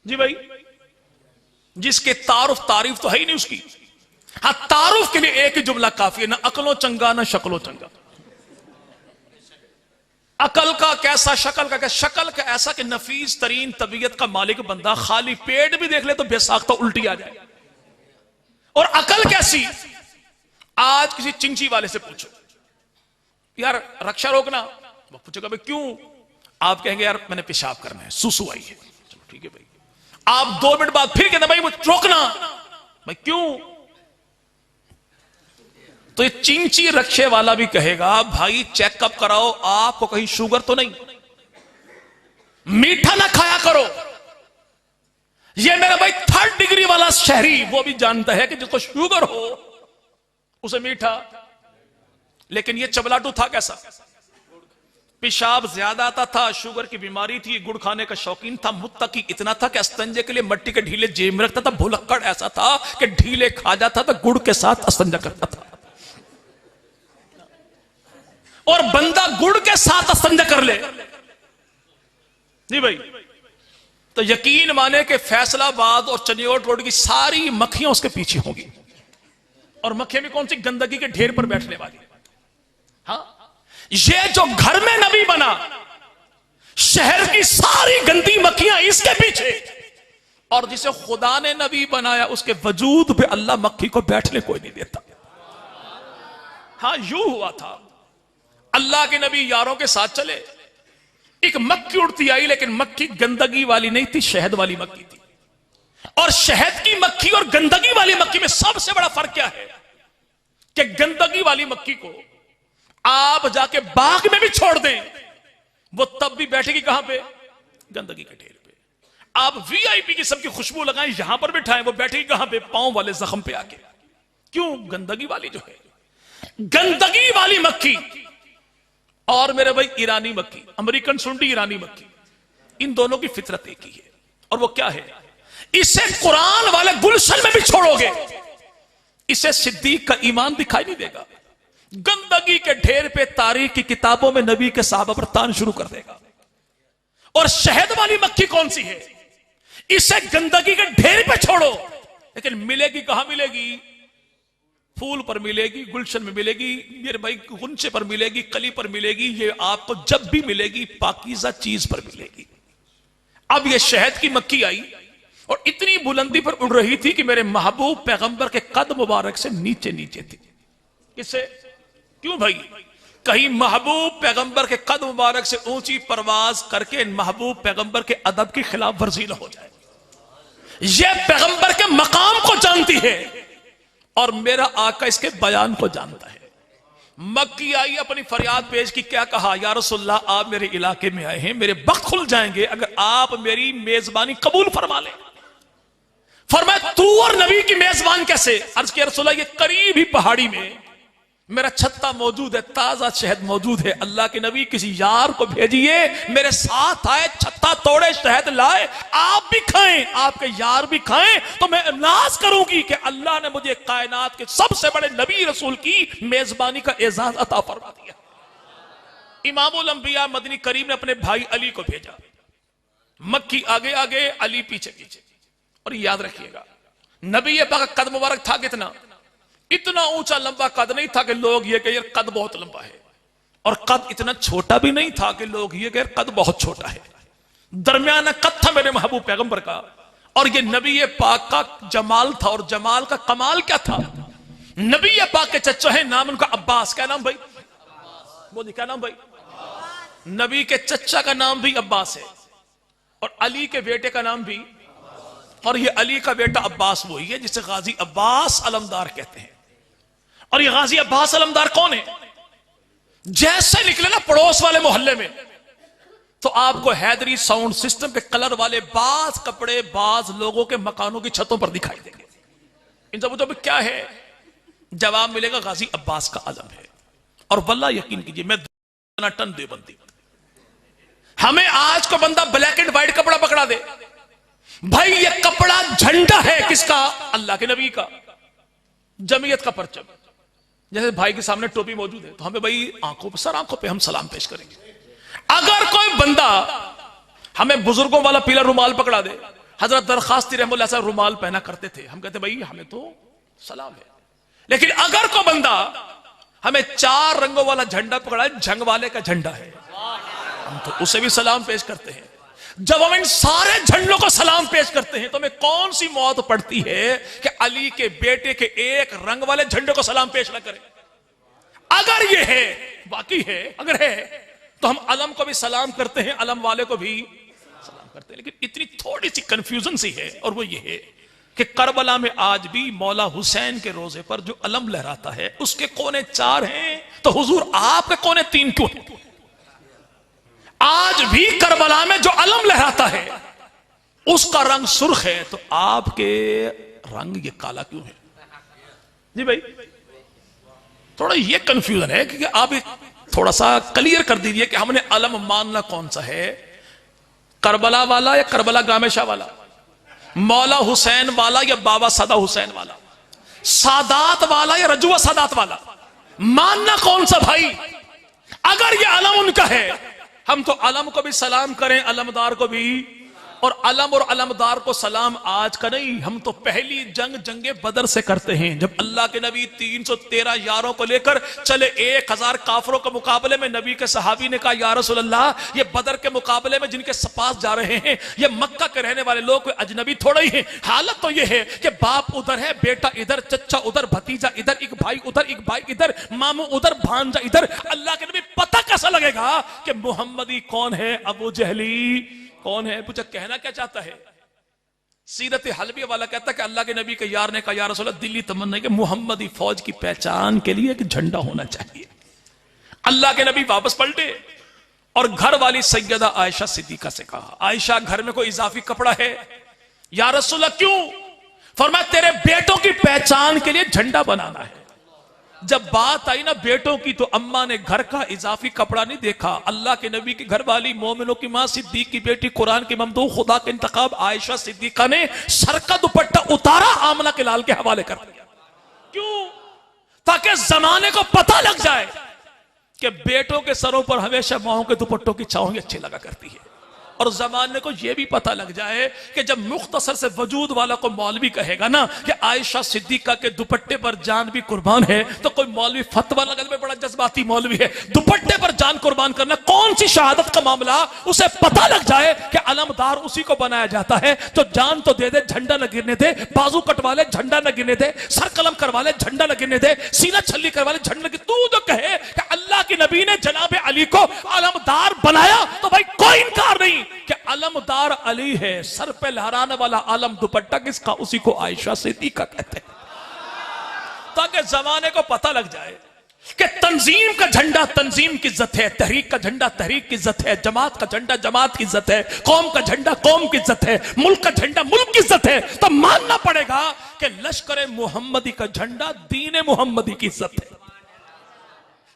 जी भाई, जिसके तारीफ तो है ही नहीं उसकी। हाँ, तारुफ के लिए एक ही जुमला काफी है, ना अकलो चंगा ना शक्लो चंगा। अकल का कैसा, शक्ल का कैसा। शक्ल का ऐसा कि नफीस तरीन तबीयत का मालिक बंदा खाली पेट भी देख ले तो बेसाख्ता उल्टी आ जाए। और अकल कैसी, आज किसी चिंची वाले से पूछो यार रक्षा रोकना, वो पूछेगा भाई क्यों, आप कहेंगे यार मैंने पेशाब करना है, सुसु आई है। चलो ठीक है भाई। आप 2 मिनट बाद फिर कहते भाई मुझे रोकना, भाई क्यों। तो ये चिंची रक्षे वाला भी कहेगा भाई चेकअप कराओ, आपको कहीं शुगर तो नहीं, मीठा ना खाया करो। ये मेरा भाई 3rd डिग्री वाला शहरी वो भी जानता है कि जिसको शुगर हो उसे मीठा। लेकिन ये चबलाटू था कैसा, पेशाब ज्यादा आता था, शुगर की बीमारी थी, गुड़ खाने का शौकीन था, मुत्तकी इतना था कि अस्तंजे के लिए मट्टी के ढीले जेब में रखता था। भुलक्कड़ ऐसा था कि ढीले खा जाता था, गुड़ के साथ अस्तंजा करता था। और बंदा गुड़ के साथ अस्तंजा कर ले जी भाई, तो यकीन माने कि फैसलाबाद और चनियोट रोड की सारी मक्खियां उसके पीछे होंगी। और मक्खियां भी कौन सी, गंदगी के ढेर पर बैठने वाली। हाँ, ये जो घर में नबी बना, शहर की सारी गंदी मक्खियां इसके पीछे। और जिसे खुदा ने नबी बनाया उसके वजूद पे अल्लाह मक्खी को बैठने कोई नहीं देता। हाँ, यूं हुआ था, अल्लाह के नबी यारों के साथ चले, एक मक्खी उड़ती आई, लेकिन मक्खी गंदगी वाली नहीं थी, शहद वाली मक्खी थी। और शहद की मक्खी और गंदगी वाली मक्खी में सबसे बड़ा फर्क क्या है कि गंदगी वाली मक्खी को आप जाके बाग में भी छोड़ दें, वो तब भी बैठेगी कहां पे, गंदगी के ढेर पे। आप वीआईपी किस्म की खुशबू लगाएं, यहां पर बिठाएं, वो बैठेगी कहां पे, पांव वाले जख्म पे आके। क्यों, गंदगी वाली जो है, गंदगी वाली मक्खी और मेरे भाई ईरानी मक्खी, अमेरिकन सुंडी, ईरानी मक्खी, इन दोनों की फितरत एक ही है। और वो क्या है, इसे कुरान वाले गुलशन में भी छोड़ोगे, इसे सिद्दीक का ईमान दिखाई नहीं देगा। गंदगी के ढेर पे तारीख की किताबों में नबी के साहबा पर तान शुरू कर देगा। और शहद वाली मक्खी कौन सी है, इसे गंदगी के ढेर पे छोड़ो, लेकिन मिलेगी कहां मिलेगी, फूल पर मिलेगी, गुलशन में मिलेगी, मेरे भाई गुंचे पर मिलेगी, कली पर मिलेगी। ये आपको जब भी मिलेगी पाकीज़ा चीज पर मिलेगी। अब ये शहद की मक्खी आई और इतनी बुलंदी पर उड़ रही थी कि मेरे महबूब पैगंबर के कद मुबारक से नीचे नीचे थी। किससे, क्यों भाई, कहीं महबूब पैगंबर के कद मुबारक से ऊंची परवाज करके महबूब पैगंबर के अदब की खिलाफ वर्जी न हो जाए। यह पैगंबर के मकाम को जानती है और मेरा आका इसके बयान को जानता है। मक्की आई, अपनी फरियाद पेश की, क्या कहा, या रसूलल्लाह आप मेरे इलाके में आए हैं, मेरे बख्त खुल जाएंगे अगर आप मेरी मेजबानी कबूल फरमा लें। फरमाया तू और नबी की मेजबान कैसे, अर्ज किया रसूलल्लाह ये करीब ही पहाड़ी में मेरा छत्ता मौजूद है, ताजा शहद मौजूद है, अल्लाह के नबी किसी यार को भेजिए मेरे साथ आए, छत्ता तोड़े, शहद लाए, आप भी खाएं, आपके यार भी खाएं, तो मैं नाज करूंगी कि अल्लाह ने मुझे कायनात के सबसे बड़े नबी रसूल की मेजबानी का एजाज अता फरमा दिया। इमामुल अंबिया मदनी करीम ने अपने भाई अली को भेजा, मक्की आगे आगे, अली पीछे पीछे। और याद रखिएगा नबी पाक का कद मुबारक था कितना, इतना ऊंचा लंबा कद नहीं था कि लोग ये कहें कद बहुत लंबा है, और कद इतना छोटा भी नहीं था कि लोग ये कहें कद बहुत छोटा है। दरमियाना कद था मेरे महबूब पैगंबर का। और ये नबी पाक का जमाल था, और जमाल का कमाल क्या था, नबी पाक के चचा है, नाम उनका अब्बास। क्या नाम भाई, बोलिए क्या नाम भाई, नबी के चचा का नाम भी अब्बास है, और अली के बेटे का नाम भी। और ये अली का बेटा अब्बास वही है जिसे गाजी अब्बास अलमदार कहते हैं। और ये गाजी अब्बास अलमदार कौन है, जैसे निकले ना पड़ोस वाले मोहल्ले में तो आपको हैदरी साउंड सिस्टम के कलर वाले बाज कपड़े बाज लोगों के मकानों की छतों पर दिखाई देंगे। इन सब तो क्या है, जवाब मिलेगा गाजी अब्बास का आलम है। और वल्लाह यकीन कीजिए मैं टन देवबंदी, हमें आज को बंदा ब्लैक एंड व्हाइट कपड़ा पकड़ा दे, भाई ये कपड़ा झंडा है किसका, अल्लाह के नबी का, जमीयत का परचम। जैसे भाई के सामने टोपी मौजूद है तो हमें भाई आंखों पे, सर आंखों पे हम सलाम पेश करेंगे। अगर कोई बंदा हमें बुजुर्गों वाला पीला रुमाल पकड़ा दे, हजरत दरखास्ती रहमतुल्लाह ऐसा रुमाल पहना करते थे, हम कहते भाई हमें तो सलाम है। लेकिन अगर कोई बंदा हमें 4 रंगों वाला झंडा पकड़ा है, जंग वाले का झंडा है, हम तो उसे भी सलाम पेश करते हैं। जब हम इन सारे झंडों को सलाम पेश करते हैं तो हमें कौन सी मौत पड़ती है कि अली के बेटे के एक रंग वाले झंडे को सलाम पेश न करें? अगर ये है, बाकी है, अगर है तो हम अलम को भी सलाम करते हैं, अलम वाले को भी सलाम करते हैं। लेकिन इतनी थोड़ी सी कंफ्यूजन सी है, और वो ये है कि करबला में आज भी मौला हुसैन के रोजे पर जो अलम लहराता है उसके कोने 4 हैं, तो हुजूर आपके कोने 3 क्यों हैं? आज भी करबला में जो अलम लहराता है उसका रंग सुर्ख है, तो आपके रंग ये काला क्यों है? जी भाई, थोड़ा ये कंफ्यूजन है कि आप थोड़ा सा क्लियर कर दीजिए कि हमने अलम मानना कौन सा है, करबला वाला या करबला गामेशा वाला, मौला हुसैन वाला या बाबा सदा हुसैन वाला, सादात वाला या रजुआ सादात वाला, मानना कौन सा भाई? अगर ये अलम उनका है, हम तो अलम को भी सलाम करें, अलमदार को भी, और अलम और अलमदार को सलाम आज का नहीं, हम तो पहली जंग जंगे बदर से करते हैं, जब अल्लाह के नबी 313 यारों को लेकर चले 1000 काफरों के मुकाबले में। नबी के सहाबी ने कहा या रसूल अल्लाह, ये बदर के मुकाबले में जिनके पास जा रहे हैं ये मक्का के रहने वाले लोग, अजनबी थोड़े ही हैं। हालत तो ये है कि बाप उधर है, बेटा इधर, चचा उधर, भतीजा इधर, एक भाई उधर, एक भाई इधर, मामू उधर, भांजा इधर। अल्लाह के नबी पता कैसा लगेगा कि मोहम्मदी कौन है, अबू जहली कौन है? पूछा कहना क्या चाहता है? सीरत हलबी वाला कहता है कि अल्लाह के नबी के यार ने कहा या रसूल अल्लाह, दिल्ली तमन्ना है कि मुहम्मदी फौज की पहचान के लिए एक झंडा होना चाहिए। अल्लाह के नबी वापस पलटे और घर वाली सैयदा आयशा सिद्दीका से कहा, आयशा घर में कोई इजाफी कपड़ा है? या रसूल अल्लाह क्यों? फरमाया तेरे बेटों की पहचान के लिए झंडा बनाना है। जब बात आई ना बेटों की, तो अम्मा ने घर का इजाफी कपड़ा नहीं देखा, अल्लाह के नबी की घर वाली मोमिनों की मां सिद्दीक की बेटी, कुरान की ममदूह, खुदा के इंतखाब आयशा सिद्दीका ने सर का दुपट्टा उतारा, आमना के लाल के हवाले कर दिया। क्यों? ताकि जमाने को पता लग जाए कि बेटों के सरों पर हमेशा माओं के दुपट्टों की छाव अच्छी लगा करती है, और जमाने को यह भी पता लग जाए कि जब मुख्तसर से वजूद वाला को मौलवी कहेगा ना कि आयशा सिद्दीका के दुपट्टे पर जान भी कुर्बान है, तो कोई मौलवी फतवा लगने में बड़ा जज्बाती मौलवी है, दुपट्टे पर जान कुर्बान करना कौन सी शहादत का मामला, उसे पता लग जाए कि अलमदार उसी को बनाया जाता है तो जान तो दे दे, झंडा न गिरने दे, बाजू कटवा ले झंडा न गिरने दे, सर कलम करवा ले झंडा न गिरने दे, सीना छल्ली करवा ले झंडा न। तू जो कहे कि अल्लाह के नबी ने जनाब अली को अलमदार बनाया, तो भाई कोई इनकार नहीं कि अलमदार अली है, सर पे लहराने वाला आलम दुपट्टा किसका? उसी को आयशा सिद्दीका कहते हैं। ताकि जमाने को पता लग जाए कि तंजीम का झंडा तंजीम की इज्जत है, तहरीक का झंडा तहरीक की इज्जत है, जमात का झंडा जमात की इज्जत है, कौम का झंडा कौम की इज्जत है, मुल्क का झंडा मुल्क की इज्जत है। तो मानना पड़ेगा कि लश्कर मुहम्मदी का झंडा दीन मुहम्मदी की इज्जत है।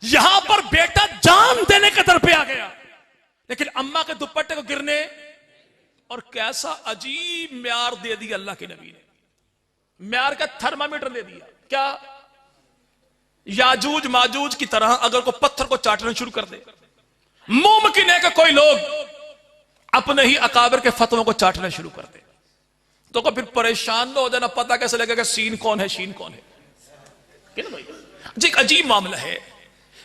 यहां पर बेटा जान देने के दर पे आ गया, लेकिन अम्मा के दुपट्टे को गिरने, और कैसा अजीब म्यार दे दिया अल्लाह के नबी ने, म्यार का थर्मामीटर दे दिया। क्या? याजूज माजूज की तरह अगर कोई पत्थर को चाटना शुरू कर दे, मुमकिन है कि कोई लोग अपने ही अकाबर के फतवों को चाटना शुरू कर दे, तो फिर परेशान न हो जाना, पता कैसे लगेगा सीन कौन है शीन कौन है? क्या ना भाई, जी एक अजीब मामला है।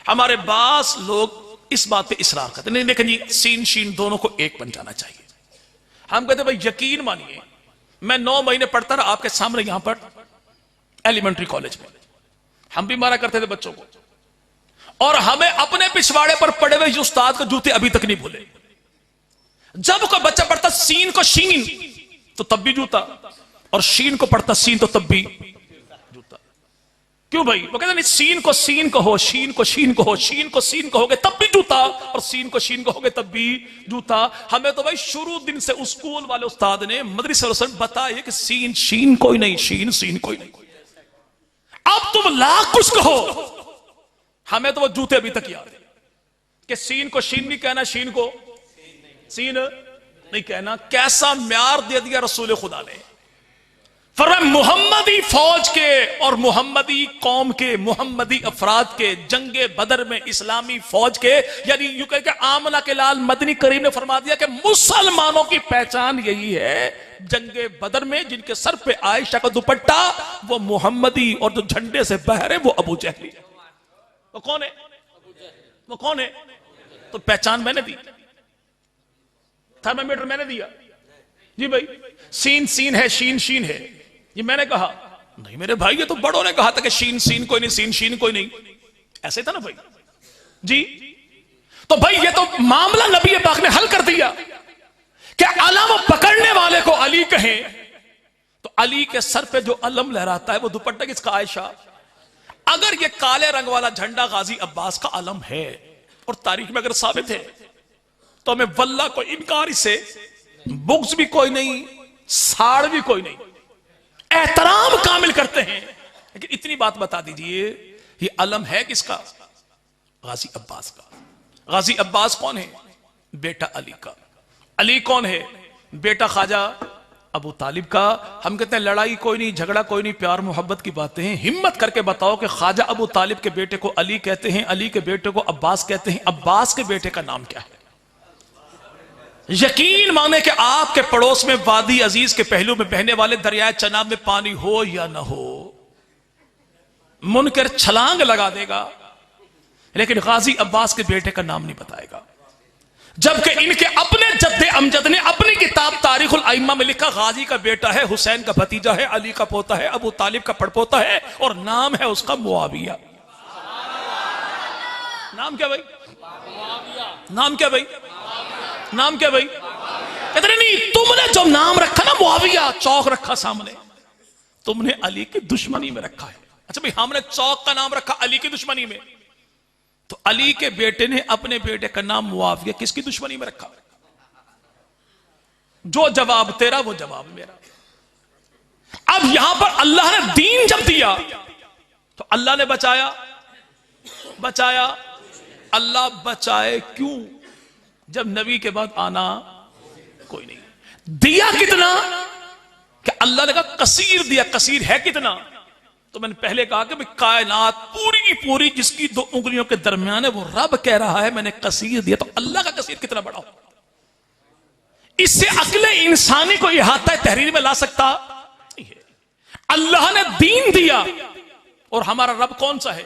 हमारे पास लोग इस बात पे इसरार करते नहीं, लेकिन ये सीन शीन दोनों को एक बन जाना चाहिए। हम कहते भाई यकीन मानिए, मैं 9 महीने पढ़ता रहा आपके सामने यहां पर एलिमेंट्री कॉलेज में, हम भी मारा करते थे बच्चों को, और हमें अपने पिछवाड़े पर पड़े हुए उस्ताद को जूते अभी तक नहीं भूले। जब कोई बच्चा पढ़ता सीन को शीन तो तब भी जूता, और शीन को पढ़ता सीन तो तब भी जूता। क्यों भाई? वो कहते नहीं, सीन को शीन कहो, शीन को शीन कहो, शीन को सीन कहोगे तब भी जूता, और सीन को शीन कहोगे तब भी जूता। हमें तो भाई शुरू दिन से स्कूल वाले उस्ताद ने मदरसे में बताया कि सीन शीन कोई नहीं, शीन सीन कोई नहीं। अब तुम लाख कुछ कहो, हमें तो वो जूते अभी तक याद है कि सीन को शीन भी कहना, शीन को सीन नहीं कहना। कैसा म्यार दे दिया रसूल खुदा ने। फरमाया मोहम्मदी फौज के और मोहम्मदी कौम के, मोहम्मदी अफराद के जंगे बदर में इस्लामी फौज के, यानी यूं कह के आमना के लाल मदनी करीम ने फरमा दिया कि मुसलमानों की पहचान यही है जंगे बदर में जिनके सर पे आयशा का दुपट्टा, वो मोहम्मदी, और जो झंडे से बहरे वो अबू जहली। वो कौन है? वो कौन है? तो पहचान मैंने दी, थर्मामीटर मैंने दिया जी भाई, सीन सीन है, शीन शीन है, ये मैंने कहा नहीं मेरे भाई, ये तो बड़ों ने कहा था कि शीन सीन कोई नहीं, सीन शीन कोई नहीं, ऐसे था ना भाई जी। तो भाई ये तो मामला नबी पाक ने हल कर दिया कि अलम पकड़ने वाले को अली कहें, तो अली के सर पे जो अलम लहराता है वो दुपट्टा किसका? आयशा। अगर ये काले रंग वाला झंडा गाजी अब्बास का अलम है और तारीख में अगर साबित है, तो हमें वल्लाह को इनकार से बुग्ज भी कोई नहीं, साड़ भी कोई नहीं, एहतराम कामिल करते हैं। लेकिन इतनी बात बता दीजिए, ये अलम है किसका? गाजी अब्बास का। गाजी अब्बास कौन है? बेटा अली का। अली कौन है? बेटा ख्वाजा अबू तालिब का। हम कहते हैं लड़ाई कोई नहीं, झगड़ा कोई नहीं, प्यार मोहब्बत की बातें हैं। हिम्मत करके बताओ कि ख्वाजा अबू तालिब के बेटे को अली कहते हैं, अली के बेटे को अब्बास कहते हैं, अब्बास के बेटे का नाम क्या है? यकीन माने कि आपके पड़ोस में वादी अजीज के पहलू में बहने वाले दरियाए चनाब में पानी हो या ना हो, मुनकर छलांग लगा देगा, लेकिन गाजी अब्बास के बेटे का नाम नहीं बताएगा। जबकि इनके अपने जद्दे अमजद ने अपनी किताब तारीखुल आइम्मा में लिखा, गाजी का बेटा है, हुसैन का भतीजा है, अली का पोता है, अबू तालिब का पड़पोता है, और नाम है उसका मुआविया। नाम क्या भाई? नाम क्या भाई? नाम क्या भाई? कहते नहीं, तुमने जो नाम रखा ना मुआविया, चौक रखा सामने, तुमने अली की दुश्मनी में रखा है। अच्छा भाई, हमने चौक का नाम रखा अली की दुश्मनी में, तो अली के बेटे ने अपने बेटे का नाम मुआविया किसकी दुश्मनी में रखा? जो जवाब तेरा वो जवाब मेरा। अब यहां पर अल्लाह ने दीन जब दिया तो अल्लाह ने बचाया, बचाया। अल्लाह बचाए क्यों? जब नबी के बाद आना कोई नहीं। दिया कितना? कि अल्लाह ने कहा कसीर दिया। कसीर है कितना? तो मैंने पहले कहा कि कायनात पूरी की पूरी जिसकी दो उंगलियों के दरमियान है वो रब कह रहा है मैंने कसीर दिया, तो अल्लाह का कसीर कितना बड़ा हो? इससे अक्ले इंसानी को इहाता तहरीर में ला सकता नहीं है। अल्लाह ने दीन दिया, और हमारा रब कौन सा है?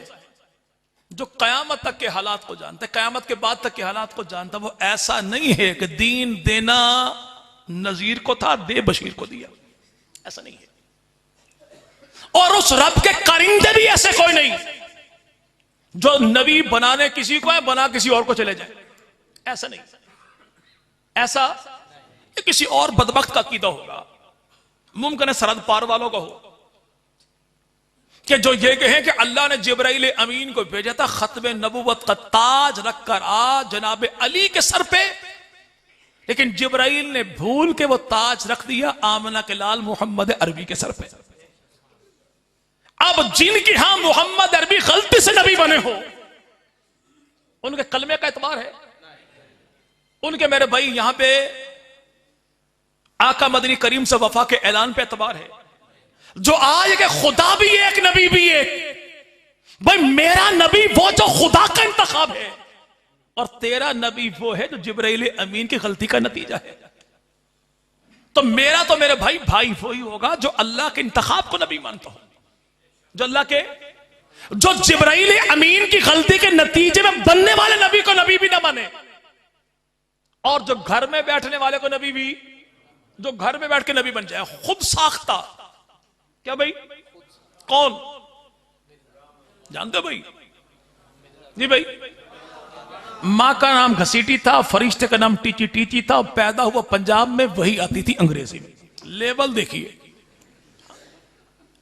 जो कयामत तक के हालात को जानता है, कयामत के बाद तक के हालात को जानता। वो ऐसा नहीं है कि दीन देना नजीर को था, दे बशीर को दिया, ऐसा नहीं है। और उस रब के करिंदे भी ऐसे कोई नहीं जो नबी बनाने किसी को है, बना किसी और को चले जाए, ऐसा नहीं। ऐसा किसी और बदबख्त का अकीदा होगा, मुमकिन है सरहद पार वालों का हो, कि जो ये कहें कि अल्लाह ने जिब्राइल अमीन को भेजा था खत्म नबुवत का ताज रखकर आ जनाब अली के सर पे, लेकिन जिब्राइल ने भूल के वो ताज रख दिया आमना के लाल मोहम्मद अरबी के सर पे। अब जिनकी यहां मोहम्मद अरबी गलती से नबी बने हो, उनके कलमे का एतबार है? उनके मेरे भाई यहां पे आका मदनी करीम से वफा के ऐलान पे एतबार है? जो आज के खुदा भी एक, नबी भी एक। भाई मेरा नबी वो जो खुदा का इंतखाब है, और तेरा नबी वो है जो जिब्राइल अमीन की गलती का नतीजा है। तो मेरा तो मेरे भाई भाई वही होगा जो अल्लाह के इंतखाब को नबी मानता हो, जो अल्लाह के, जो जिब्राइल अमीन की गलती के नतीजे में बनने वाले नबी को नबी भी ना माने, और जो घर में बैठने वाले को नबी भी, जो घर में बैठ के नबी बन जाए, खुद साख्ता। क्या भाई? कौन जानते भाई? जी भाई, मां का नाम घसीटी था, फरिश्ते का नाम टीची टीची था, पैदा हुआ पंजाब में, वही आती थी अंग्रेजी में। लेवल देखिए,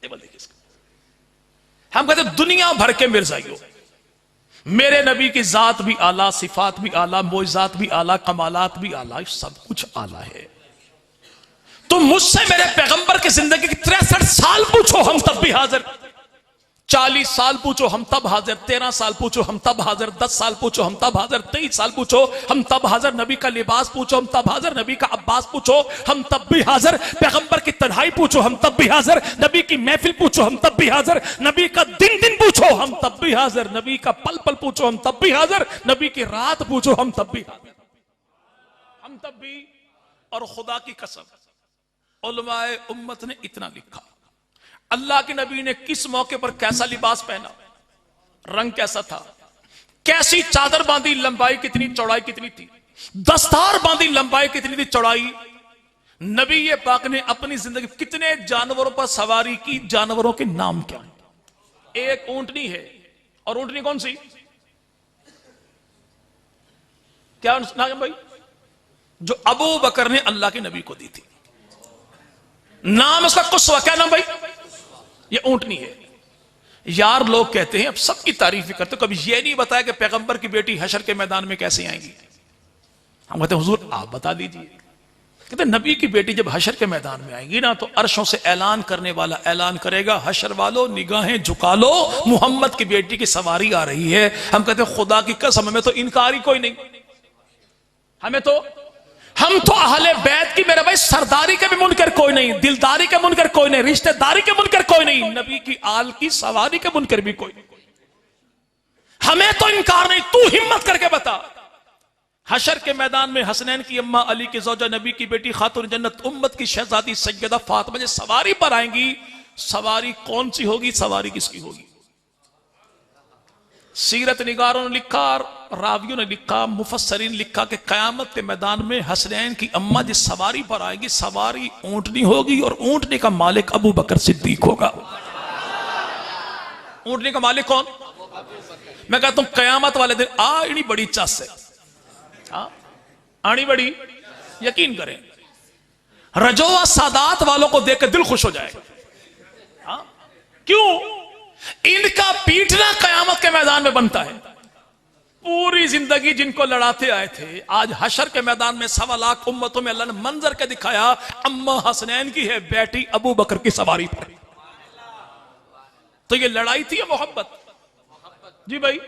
लेवल देखिए। हम कहते दुनिया भर के मिर्जाइयों, मेरे नबी की जात भी आला, सिफात भी आला, मोइजात भी आला, कमालात भी आला, सब कुछ आला है। तुम मुझसे मेरे पैगंबर की जिंदगी की 63 साल पूछो, हम तब भी हाजिर। 40 साल पूछो हम तब हाजिर, 13 साल पूछो हम तब हाजिर, 10 साल पूछो हम तब हाजिर, 23 साल पूछो हम तब हाजिर, नबी का लिबास पूछो हम तब हाजिर, नबी का अब्बास पूछो हम तब भी हाजिर, पैगंबर की तन्हाई पूछो हम तब भी हाजिर, नबी की महफिल पूछो हम तब भी हाजिर, नबी का दिन दिन पूछो हम तब भी हाजिर, नबी का पल पल पूछो हम तब भी हाजिर, नबी की रात पूछो हम तब भी हाजिर, हम तब भी। और खुदा की कसम उलमाए उम्मत ने इतना लिखा, अल्लाह के नबी ने किस मौके पर कैसा लिबास पहना, रंग कैसा था, कैसी चादर बांधी, लंबाई कितनी, चौड़ाई कितनी थी, दस्तार बांधी, लंबाई कितनी थी, चौड़ाई। नबी ये पाक ने अपनी जिंदगी कितने जानवरों पर सवारी की, जानवरों के नाम क्या है। एक ऊंटनी है, और ऊंटनी कौन सी, क्या नाम भाई, जो अबू बकर ने अल्लाह के नबी को दी थी, नाम उसका कुस्वा, क्या नाम भाई, ये ऊंटनी है। यार लोग कहते हैं, अब सबकी तारीफ करते, कभी ये नहीं बताया कि पैगंबर की बेटी हशर के मैदान में कैसे आएंगी। हम कहते हैं हुजूर आप बता दीजिए। कहते नबी की बेटी जब हशर के मैदान में आएंगी ना, तो अर्शों से ऐलान करने वाला ऐलान करेगा, हशर वालों निगाहें झुका लो, मोहम्मद की बेटी की सवारी आ रही है। हम कहते हैं खुदा की कसम हमें तो इनकार ही कोई नहीं, हम तो अहले बैत की मेरे भाई सरदारी के भी मुनकर कोई नहीं, दिलदारी के मुनकर कोई नहीं, रिश्तेदारी के मुनकर कोई नहीं, नबी की आल की सवारी के मुनकर भी कोई नहीं। हमें तो इनकार नहीं, तू हिम्मत करके बता। हशर के मैदान में हसनैन की अम्मा, अली की ज़ौजा, नबी की बेटी खातून जन्नत, उम्मत की शहजादी सैयदा फातिमा जो सवारी पर आएंगी, सवारी कौन सी होगी, सवारी किसकी होगी। सीरत निगारों ने लिखा, रावियों ने लिखा, मुफस्सरीन लिखा कि कयामत के मैदान में हसनैन की अम्मा जिस सवारी पर आएगी, सवारी ऊंटनी होगी, और ऊंटनी का मालिक अबू बकर सिद्दीक होगा। ऊंटनी का मालिक कौन, मैं कहता हूं कयामत वाले दिन आनी बड़ी चस है, आनी बड़ी, यकीन करें रजोआ सादात वालों को देख के दिल खुश हो जाएगा। क्यों, इनका पीटना कयामत के मैदान में बनता है। पूरी जिंदगी जिनको लड़ाते आए थे, आज हशर के मैदान में 1.25 लाख उम्मतों में अल्लाह ने मंजर के दिखाया, अम्मा हसनैन की है बेटी अबू बकर की सवारी पर। तो ये लड़ाई थी या मोहब्बत, जी भाई,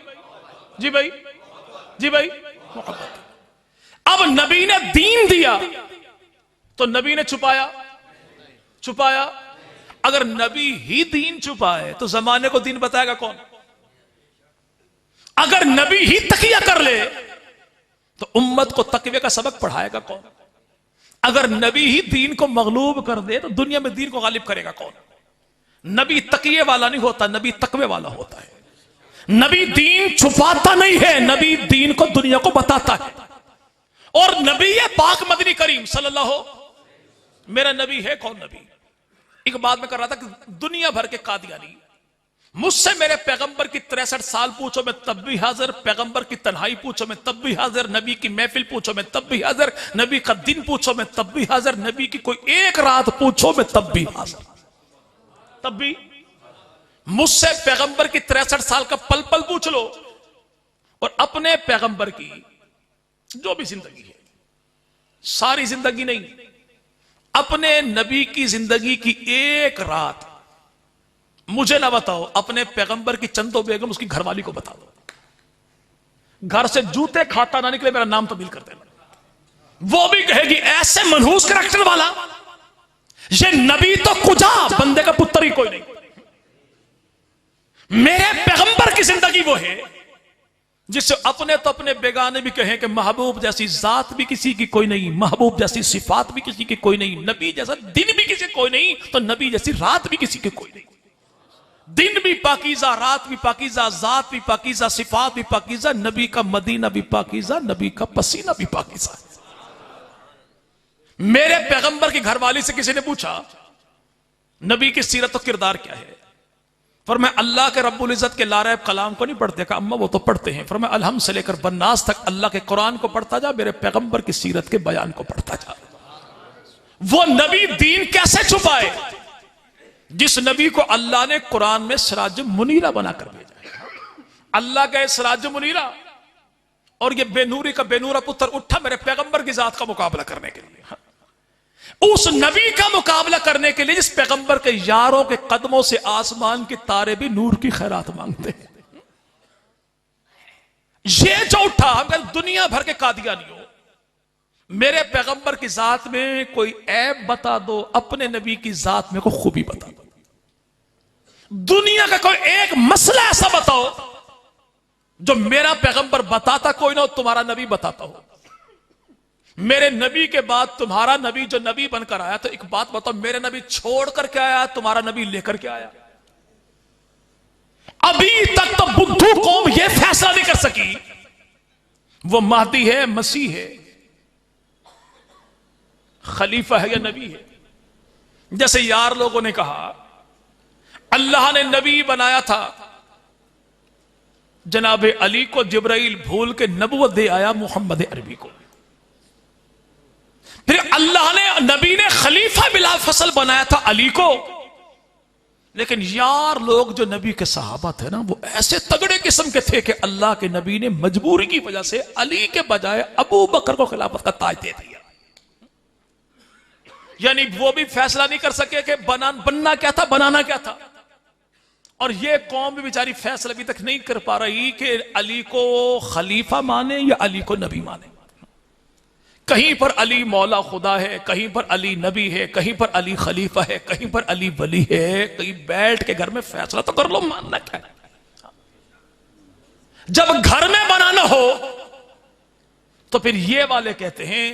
जी भाई, जी भाई, मोहब्बत। अब नबी ने दीन दिया तो नबी ने छुपाया। अगर नबी ही दीन छुपाए तो जमाने को दीन बताएगा कौन। अगर नबी ही तकिया कर ले तो उम्मत को तकवे का सबक पढ़ाएगा कौन। अगर नबी ही दीन को मगलूब कर दे तो दुनिया में दीन को गालिब करेगा कौन। नबी तकिए वाला नहीं होता, नबी तकवे वाला होता है। नबी दीन छुपाता नहीं है, नबी दीन को दुनिया को बताता है। और नबी है पाक मदनी करीम सल्लल्लाहु, मेरा नबी है कौन नबी। एक बात मैं कर रहा था कि दुनिया भर के कादियानी मुझसे मेरे पैगंबर की 63 साल पूछो मैं तब भी हाजिर, पैगंबर की तन्हाई पूछो मैं तब भी हाजिर, नबी की महफिल पूछो मैं तब भी हाजिर, नबी का दिन पूछो मैं तब भी हाजिर, नबी की कोई एक रात पूछो मैं तब भी हाजिर। तब भी मुझसे पैगंबर की 63 साल का पल पल पूछ लो, और अपने पैगंबर की जो भी जिंदगी है, सारी जिंदगी नहीं, अपने नबी की जिंदगी की एक रात मुझे ना बताओ, अपने पैगंबर की चंदो बेगम उसकी घरवाली को बता दो। घर से जूते खाता ना निकले मेरा नाम तब्दील कर देना। वो भी कहेगी ऐसे मनहूस करैक्टर वाला, ये नबी तो कुजा, बंदे का पुत्र ही कोई नहीं। मेरे पैगंबर की जिंदगी वो है जिससे अपने तो अपने बेगाने भी कहें कि महबूब जैसी जात भी किसी की कोई नहीं, महबूब जैसी सिफात भी किसी की कोई नहीं, नबी जैसा दिन भी किसी कोई नहीं, तो नबी जैसी रात भी किसी की कोई नहीं। दिन भी पाकीज़ा, रात भी पाकीज़ा, जात भी पाकीज़ा, सिफात भी पाकीज़ा, नबी का मदीना भी पाकीज़ा, नबी का पसीना भी पाकीज़ा। मेरे पैगंबर की घरवाली से किसी ने पूछा नबी की सीरत और किरदार क्या है, पर मैं अल्लाह के रब्बुल इज्जत के लारैब कलाम को नहीं पढ़ते। कहा अम्मा वो तो पढ़ते हैं। पर मैं अलहम्द से लेकर बन्नास तक अल्लाह के कुरान को पढ़ता जा, मेरे पैगंबर की सीरत के बयान को पढ़ता जा। वो नबी दीन कैसे छुपाए जिस नबी को अल्लाह ने कुरान में सिराज मुनीरा बनाकर भेजा। अल्लाह का सिराज मुनीरा, और ये बेनूरी का बेनूरा पुत्र उठा मेरे पैगंबर की जात का मुकाबला करने के लिए। उस नबी का मुकाबला करने के लिए जिस पैगंबर के यारों के कदमों से आसमान के तारे भी नूर की खैरात मांगते हैं। ये जो उठा, दुनिया भर के कादियानियों, मेरे पैगंबर की जात में कोई ऐब बता दो, अपने नबी की जात में कोई खूबी बता दो, दुनिया का कोई एक मसला ऐसा बताओ जो मेरा पैगंबर बताता कोई ना हो, तुम्हारा नबी बताता हो। मेरे नबी के बाद तुम्हारा नबी जो नबी बनकर आया, तो एक बात बताओ, मेरे नबी छोड़कर क्या आया, तुम्हारा नबी लेकर क्या आया? अभी तक तो बुद्धू कौम यह फैसला नहीं कर सकी वो महदी है, मसीह है, खलीफा है या नबी है। जैसे यार लोगों ने कहा अल्लाह ने नबी बनाया था, जनाब अली को जिब्राइल भूल के नबुवत दे आया मोहम्मद अरबी को। फिर अल्लाह ने नबी ने खलीफा बिला फसल बनाया था अली को। लेकिन यार लोग जो नबी के सहाबा थे ना, वो ऐसे तगड़े किस्म के थे कि अल्लाह के नबी ने मजबूरी की वजह से अली के बजाय अबू बकर को खिलाफत का ताज दे दिया। यानी वो भी फैसला नहीं कर सके कि बनना क्या था, बनाना क्या था। और ये कौम भी बेचारी फैसला अभी तक नहीं कर पा रही कि अली को खलीफा माने या अली को नबी माने। कहीं पर अली मौला खुदा है, कहीं पर अली नबी है, कहीं पर अली खलीफा है, कहीं पर अली वली है। कहीं बैठ के घर में फैसला तो कर लो, मानना क्या है। जब घर में बनाना हो तो फिर ये वाले कहते हैं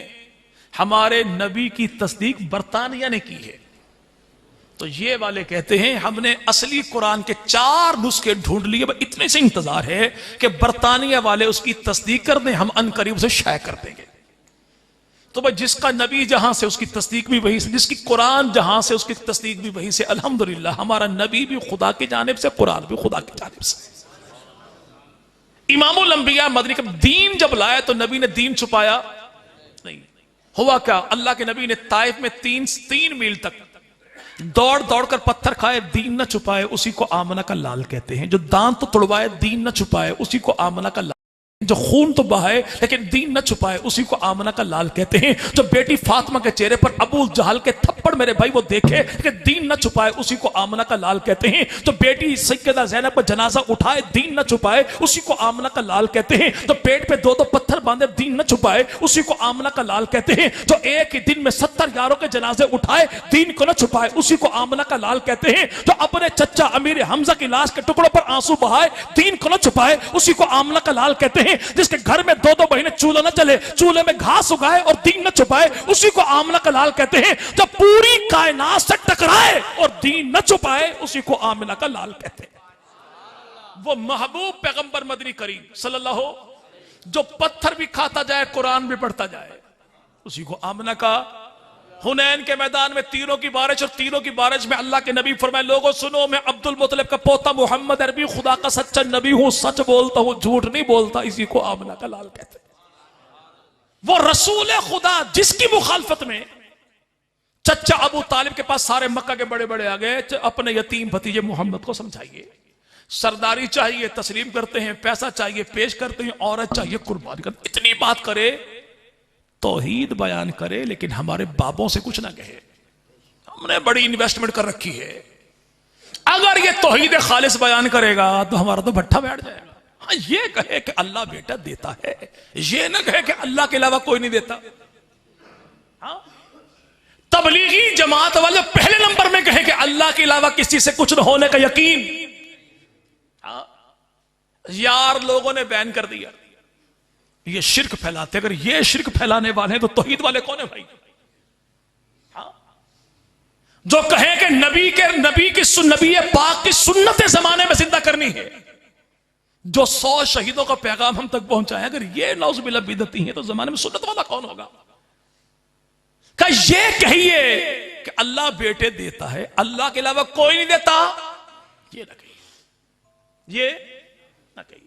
हमारे नबी की तस्दीक बरतानिया ने की है, तो ये वाले कहते हैं हमने असली कुरान के 4 नुस्खे ढूंढ लिए, इतने से इंतजार है कि बरतानिया वाले उसकी तस्दीक कर दें, हम अनकरीब उसे शाये कर देंगे। तो भाई जिसका नबी जहां से उसकी तस्दीक भी वहीं से, जिसकी कुरान जहां से उसकी तस्दीक भी वहीं से। अल्हम्दुलिल्लाह हमारा नबी भी खुदा की जानिब से, कुरान भी खुदा की जानिब से। इमामुल अंबिया मदनी का दीन जब लाया तो नबी ने दीन छुपाया नहीं। हुआ क्या, अल्लाह के नबी ने ताइफ में 3 मील तक दौड़ दौड़ कर पत्थर खाए, दीन न छुपाए, उसी को आमना का लाल कहते हैं। जो दांत तो तुड़वाए, दीन न छुपाए, उसी को आमना का लाल। जो खून तो बहाए लेकिन दीन न छुपाए, उसी को आमना का लाल कहते हैं। जो बेटी फातिमा के चेहरे पर अबू जहल के थप्पड़ मेरे भाई वो देखे लेकिन दीन न छुपाए, उसी को आमना का लाल कहते हैं। जो बेटी सैयदा ज़ैनब पर जनाजा उठाए, दीन न छुपाए, उसी को आमना का लाल कहते हैं। जो पेट पे 2 पत्थर बांधे, दीन न छुपाए, उसी को आमना का लाल कहते हैं। जो एक ही दिन में 70 यारों के जनाजे उठाए, दीन को न छुपाए, उसी को आमना का लाल कहते हैं। जो अपने चचा अमीर हमजा की लाश के टुकड़ों पर आंसू बहाए, दीन को न छुपाए, उसी को आमना का लाल कहते हैं। जिसके घर में 2 महीने चूल्हा न चले, चूल्हे में घास उगाए और दीन न छुपाए, उसी को आमना का लाल कहते हैं। जब पूरी कायनात से टकराए और दीन न छुपाए, उसी को आमना का लाल कहते हैं। वो महबूब पैगंबर मदनी करीम सल्लल्लाहु, जो पत्थर भी खाता जाए, कुरान भी पढ़ता जाए, उसी को आमना का। हुनैन के मैदान में तीरों की बारिश, और तीरों की बारिश में अल्लाह के नबी फरमाए, लोगों सुनो, मैं अब्दुल मुत्तलिब का पोता मोहम्मद अरबी खुदा का सच्चा नबी हूं, सच बोलता हूं, झूठ नहीं बोलता, इसी को आमना का लाल कहते हैं। वो रसूल खुदा जिसकी मुखालफत में चच्चा अबू तालिब के पास सारे मक्का के बड़े बड़े आ गए, अपने यतीम भतीजे मोहम्मद को समझाइए, सरदारी चाहिए तस्लीम करते हैं, पैसा चाहिए पेश करते हैं, औरत चाहिए कुर्बान करते। इतनी बात करे, तौहीद बयान करे, लेकिन हमारे बापों से कुछ ना कहे। हमने बड़ी इन्वेस्टमेंट कर रखी है, अगर ये तौहीद खालिस बयान करेगा तो हमारा तो भट्ठा बैठ जाएगा। हाँ, ये कहे कि अल्लाह बेटा देता है, ये ना कहे कि अल्लाह के अलावा कोई नहीं देता। हाँ, तबलीगी जमात वाले पहले नंबर में कहे कि अल्लाह के अलावा किसी से कुछ न होने का यकीन। हाँ, यार लोगों ने बैन कर दिया, ये शिर्क फैलाते। अगर ये शिर्क फैलाने वाले हैं तो तौहीद वाले कौन है भाई? हाँ? जो कहे कि नबी पाक की सुन्नत जमाने में जिंदा करनी है, जो 100 शहीदों का पैगाम हम तक पहुंचाए, अगर ये नौज़ुबिल्लाह बिदअती है तो जमाने में सुन्नत वाला कौन होगा? क्या ये कहिए कि अल्लाह बेटे देता है, अल्लाह के अलावा कोई नहीं देता, ये ना कहिए, ये ना कहिए।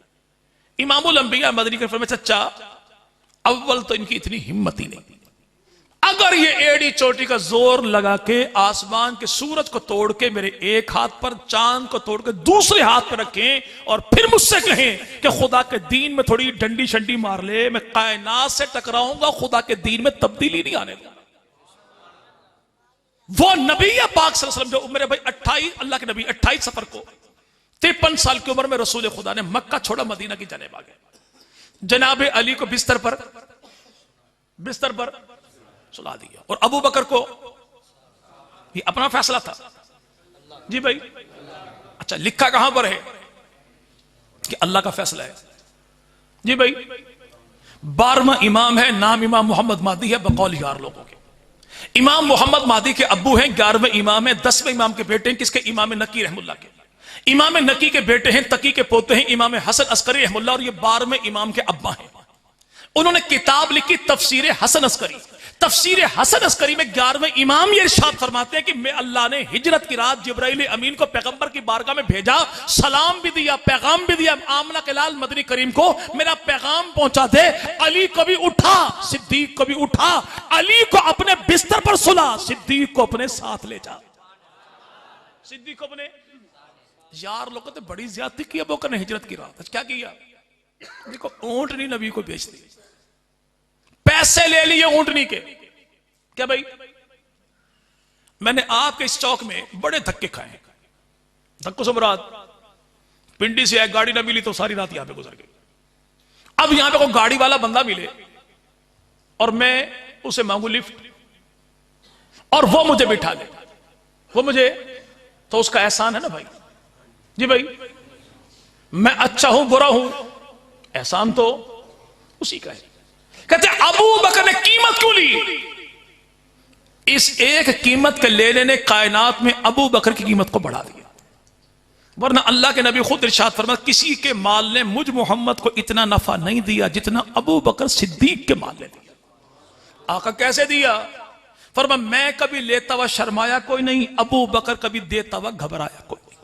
इमामुल अंबिया मदनी के फरमाया, चच्चा अव्वल तो इनकी इतनी हिम्मत ही नहीं, अगर ये एड़ी चोटी का जोर लगा के आसमान के सूरज को तोड़ के मेरे एक हाथ पर, चांद को तोड़ के दूसरे हाथ पर रखें और फिर मुझसे कहें कि खुदा के दीन में थोड़ी डंडी शंडी मार ले, मैं कायनात से टकराऊंगा, खुदा के दीन में तब्दीली नहीं आने दूंगा। वो नबी या पाक सल्लल्लाहु अलैहि वसल्लम जो मेरे भाई 28 अल्लाह के नबी 28 सफर को 53 साल की उम्र में रसूल खुदा ने मक्का छोड़ा, मदीना की जाने भागे। जनाब अली को बिस्तर पर सुला दिया और अबू बकर को, ये अपना फैसला था जी भाई। अच्छा, लिखा कहां पर है कि अल्लाह का फैसला है जी भाई। 12वां इमाम है, नाम इमाम मोहम्मद मादी है, बकौल यार लोगों के। इमाम मोहम्मद मादी के अब्बू हैं, 11वें इमाम है, 10वें इमाम के बेटे हैं किसके? इमाम नकी रहमुल्लाह के। इमाम नकी के बेटे हैं, तकी के पोते हैं इमाम हसन अस्करी रहमुल्लाह, और ये 12वें इमाम के अब्बा हैं। उन्होंने किताब लिखी तफसीर हसन अस्करी। तफसीर हसन अस्करी में 11वें इमाम ये इरशाद फरमाते हैं कि मैं अल्लाह ने हिजरत की रात जिब्राइल अमीन को पैगंबर की बारगाह में भेजा, सलाम भी दिया, पैगाम भी दिया, आमना के लाल मदनी करीम को मेरा पैगाम पहुंचा दे। अली को भी उठा, सिद्दीक को भी उठा, अली को अपने बिस्तर पर सुला, सिद्दीक को अपने साथ ले जा। सिद्दीक को अपने यार लोगों ने बड़ी ज्यादती की अबू बकर ने हिजरत की रात। क्या किया? देखो, ऊंटनी नबी को बेच दी, पैसे ले लिए ऊंटनी के। क्या भाई? मैंने आपके इस चौक में बड़े धक्के खाए। धक्कों से मुराद पिंडी से एक गाड़ी ना मिली तो सारी रात यहां पे गुजर गई। अब यहां पे कोई गाड़ी वाला बंदा मिले और मैं उसे मांगू लिफ्ट और वो मुझे बिठा ले, वो मुझे, तो उसका एहसान है ना भाई जी भाई। मैं अच्छा हूं बुरा हूं, एहसान तो उसी का है। कहते अबू बकर ने कीमत क्यों ली? इस एक कीमत के लेने ने कायनात में अबू बकर की कीमत को बढ़ा दिया। वरना अल्लाह के नबी खुद इरशाद फरमाते, किसी के माल ने मुझ मोहम्मद को इतना नफा नहीं दिया जितना अबू बकर सिद्दीक के माल ने दिया। आका कैसे दिया? फरमा मैं कभी लेता हुआ शर्माया कोई नहीं, अबू बकर कभी देता हुआ घबराया कोई नहीं।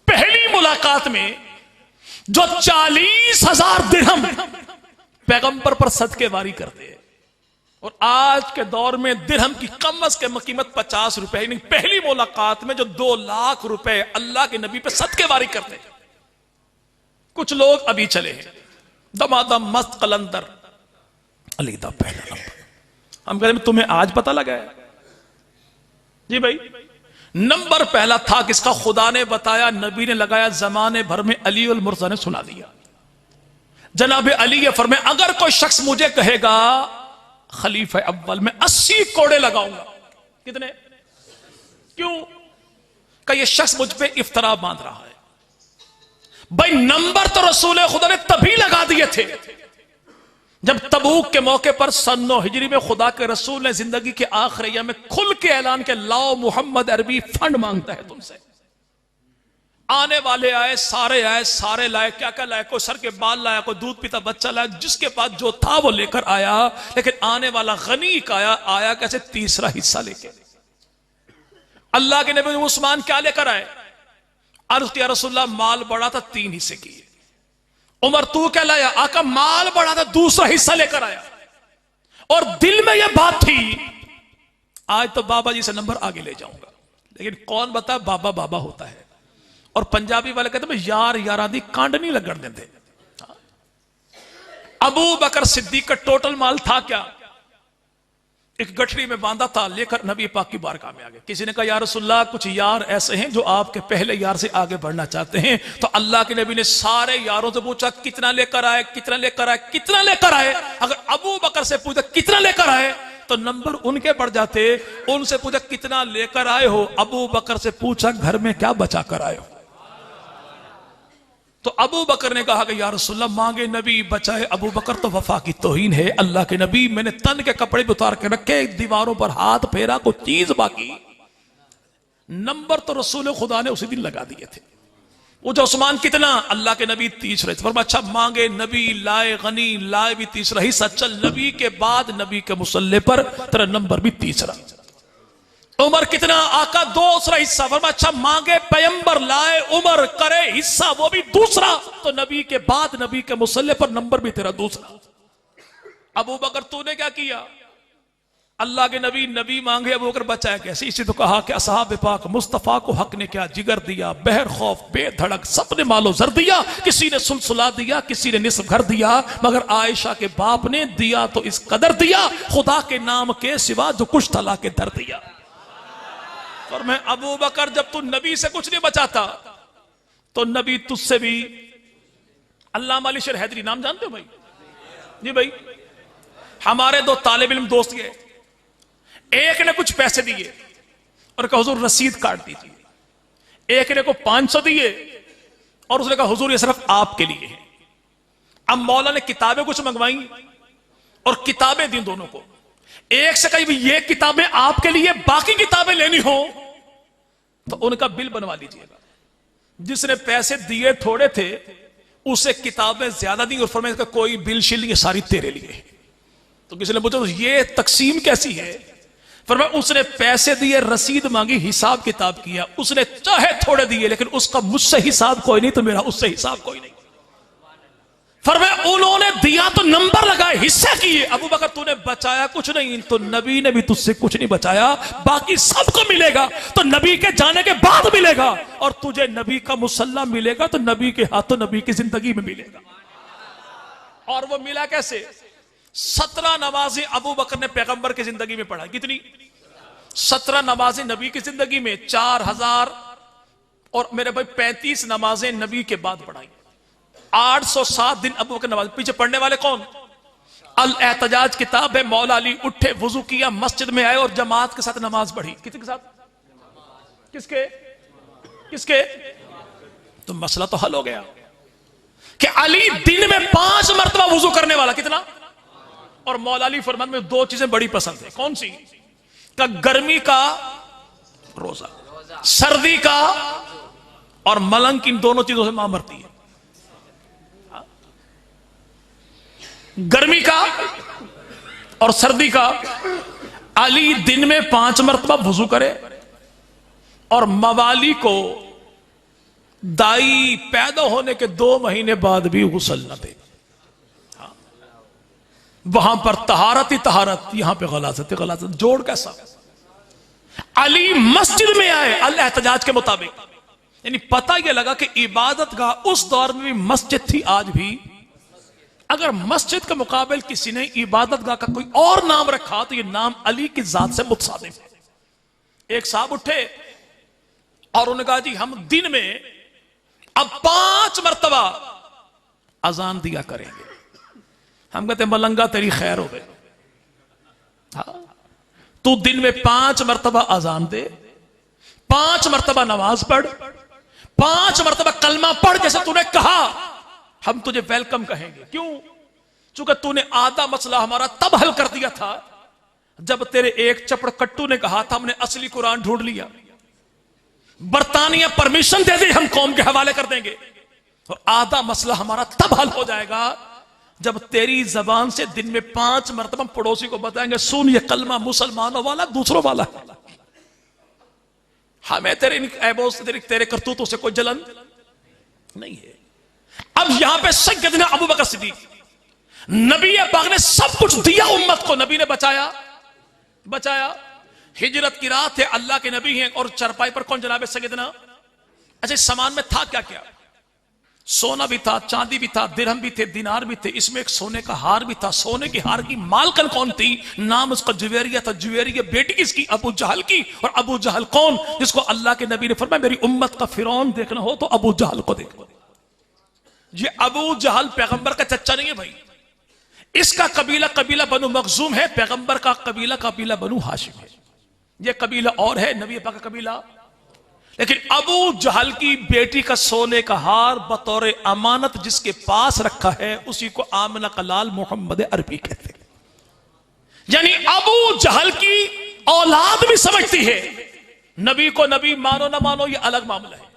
पहली मुलाकात में जो 40,000 दिरहम पैगंबर पर सदके वारी करते हैं, और आज के दौर में दिरहम की कम अज कम कीमत 50 रुपए नहीं। पहली मुलाकात में जो 2 लाख रुपए अल्लाह के नबी पे सदके वारी करते हैं। कुछ लोग अभी चले हैं दमादम मस्त कलंदर अलीदा पहला नंबर। हम कहते हैं तुम्हें आज पता लगा है जी भाई। नंबर पहला था किसका? खुदा ने बताया, नबी ने लगाया, जमाने भर में अली उल मुर्जा ने सुना दिया। जनाब अली ये फरमाए, अगर कोई शख्स मुझे कहेगा खलीफा अव्वल, मैं 80 कोड़े लगाऊंगा। कितने? क्यों? का ये शख्स मुझ पे इफ्तरा बांध रहा है। भाई नंबर तो रसूल खुदा ने तभी लगा दिए थे जब तबूक के मौके पर सन 9 हिजरी में खुदा के रसूल ने जिंदगी के आखिरी अय्याम में खुल के ऐलान के, लाओ मोहम्मद अरबी फंड मांगता है तुमसे। आने वाले आए, सारे लाए। क्या क्या लाए? कोई सर के बाल लाया, कोई दूध पीता बच्चा लाया, जिसके पास जो था वो लेकर आया। लेकिन आने वाला गनी का आया कैसे? तीसरा हिस्सा लेके। अल्लाह के नबी उस्मान क्या लेकर आए? अर्ज़ किया रसूलुल्लाह, माल बड़ा था 3 हिस्से किए। उमर तू क्या लाया? आका माल बड़ा था, दूसरा हिस्सा लेकर आया। और दिल में यह बात थी, आज तो बाबा जी से नंबर आगे ले जाऊंगा। लेकिन कौन बता बाबा बाबा होता है। और पंजाबी वाले कहते हैं यार यारा दी कांड नहीं लगन देते। अबू बकर सिद्दीक का टोटल माल था क्या? एक गठरी में बांधा था, लेकर नबी पाक की बारगाह में आ गए। किसी ने कहा या रसूलल्लाह, कुछ यार ऐसे हैं जो आपके पहले यार से आगे बढ़ना चाहते हैं। तो अल्लाह के नबी ने सारे यारों से पूछा, कितना लेकर आए, कितना लेकर आए, कितना लेकर आए। अगर अबू बकर से पूछा कितना लेकर आए तो नंबर उनके बढ़ जाते। उनसे पूछा कितना लेकर आए हो, अबू बकर से पूछा घर में क्या बचा कर आए हो। तो अबू बकर ने कहा कि या रसूलल्लाह, मांगे नबी बचाए अबू बकर तो वफा की तौहीन है। अल्लाह के नबी, मैंने तन के कपड़े भी उतार के रखे, दीवारों पर हाथ फेरा, कोई चीज बाकी। नंबर तो रसूल खुदा ने उसी दिन लगा दिए थे। वो जो उस्मान कितना? अल्लाह के नबी तीसरा हिस्सा। अच्छा मांगे नबी, लाए गनी, लाए भी तीसरा हिस्सा। चल नबी के बाद नबी के मुसल्ले पर तेरा नंबर भी तीसरा। उमर कितना? आका दूसरा हिस्सा। फरमाया अच्छा मांगे पैगंबर, लाए उमर, करे हिस्सा, वो भी दूसरा। तो नबी के बाद नबी के मुसल्ले पर नंबर भी तेरा दूसरा। अबू बकर तूने क्या किया? अल्लाह के नबी नबी मांगे अबू बकर बचाया कैसे? इसी तो कहा कि असहाब पाक मुस्तफा को हक ने क्या जिगर दिया, बहर खौफ बेधड़क सबने मालो जर दिया, किसी ने सुलसुला दिया, किसी ने निस्फ घर दिया, मगर आयशा के बाप ने दिया तो इस कदर दिया, खुदा के नाम के सिवा जो कुछ तला के दर दिया। और मैं अबू बकर जब तू नबी से कुछ नहीं बचाता तो नबी तुझसे भी। अल्लामा अली शेर हैदरी नाम जानते हो भाई? जी भाई, हमारे दो तालिब इल्म दोस्त गए, एक ने कुछ पैसे दिए और कहा हुजूर रसीद काट दीजिए, एक ने को 500 दिए और उसने कहा हुजूर ये सिर्फ आपके लिए है। अब मौला ने किताबें कुछ मंगवाई और किताबें दी दोनों को, एक से कही ये किताबें आपके लिए, बाकी किताबें लेनी हो तो उनका बिल बनवा लीजिएगा। जिसने पैसे दिए थोड़े थे उसे किताबें ज्यादा दी और फरमाया कोई बिल शिल ये सारी तेरे लिए। तो किसी ने पूछा तो ये तकसीम कैसी है? फरमाया उसने पैसे दिए, रसीद मांगी, हिसाब किताब किया, उसने चाहे थोड़े दिए लेकिन उसका मुझसे हिसाब कोई नहीं तो मेरा उससे हिसाब कोई नहीं। फरमाया उन्होंने दिया तो नंबर लगाए, हिस्सा किए। अबू बकर तूने बचाया कुछ नहीं, तो नबी ने भी तुझसे कुछ नहीं बचाया, बाकी सबको मिलेगा तो नबी के जाने के बाद मिलेगा, और तुझे नबी का मुसल्ला मिलेगा तो नबी के हाथों नबी की जिंदगी में मिलेगा। और वो मिला कैसे? 17 नमाजें अबू बकर ने पैगंबर की जिंदगी में पढ़ा। कितनी? 17 नमाजें नबी की जिंदगी में, 4000 और मेरे भाई 35 नमाजें नबी के बाद पढ़ाई। 807 दिन अबू बकर नमाज। पीछे पढ़ने वाले कौन? अल एहतजाज किताब है। मौला अली उठे, वुजू किया, मस्जिद में आए और जमात के साथ नमाज पढ़ी। किसके साथ? किसके किसके? तो मसला तो हल हो गया कि अली दिन में 5 मरतबा वुजू करने वाला। कितना? और मौला अली फरमान में 2 चीजें बड़ी पसंद है। कौन सी? का गर्मी का रोजा, सर्दी का और मलंग, इन दोनों चीजों से मां मरती है। गर्मी का और सर्दी का। अली दिन में 5 मरतबा वुजू करे और मवाली को दाई पैदा होने के 2 महीने बाद भी गुस्ल न दे। वहां पर तहारत ही तहारत, यहां पे गलाजत ही गलाजत। जोड़ कैसा? अली मस्जिद में आए अल एहतजाज के मुताबिक, यानी पता यह लगा कि इबादत गाह उस दौर में भी मस्जिद थी, आज भी। अगर मस्जिद के मुकाबले किसी ने इबादत गाह का कोई और नाम रखा तो यह नाम अली की जात से मुतसादिफ है। एक साहब उठे और उन्होंने कहा जी हम दिन में अब 5 मरतबा अजान दिया करेंगे। हम कहते मलंगा तेरी खैर हो गए, तू दिन में 5 मरतबा अजान दे, 5 मरतबा नमाज पढ़, 5 मरतबा कलमा पढ़ जैसे तूने कहा, हम तुझे वेलकम कहेंगे। क्यों? चूंकि तूने आधा मसला हमारा तब हल कर दिया था जब तेरे एक चपड़ कट्टू ने कहा था हमने असली कुरान ढूंढ लिया, बरतानिया परमिशन दे दे हम कौम के हवाले कर देंगे। और आधा मसला हमारा तब हल हो जाएगा जब तेरी जबान से दिन में 5 मरतबा पड़ोसी को बताएंगे सुन ये कलमा मुसलमानों वाला दूसरों वाला है। हमें तेरे इन ऐबों से, तेरे करतूतों से कोई जलन नहीं है। अब यहां पे सैयदना अबू बकर सिद्दीक, नबी पाक ने सब कुछ दिया उम्मत को, नबी ने बचाया। हिजरत की रात है, अल्लाह के नबी हैं और चरपाई पर कौन जनाब सैयदना। अच्छा सामान में था क्या क्या? सोना भी था, चांदी भी था, दिरहम भी थे, दिनार भी थे, इसमें एक सोने का हार भी था। सोने के हार की मालकन कौन थी? नाम उसका जुवेरिया था। जुवेरिया बेटी किसकी? अबू जहल की। और अबू जहल कौन? जिसको अल्लाह के नबी ने फरमाया मेरी उम्मत का फिरौन देखना हो तो अबू जहल को देखो। ये अबू जहल पैगंबर का चच्चा नहीं है भाई, इसका कबीला बनु मखजूम है, पैगंबर का कबीला बनु हाशिम है। ये कबीला और है, नबी पाक का कबीला। लेकिन अबू जहल की बेटी का सोने का हार बतौर अमानत जिसके पास रखा है उसी को आमना का लाल मोहम्मद अरबी कहते हैं। यानी अबू जहल की औलाद भी समझती है नबी को नबी मानो ना मानो ये अलग मामला है,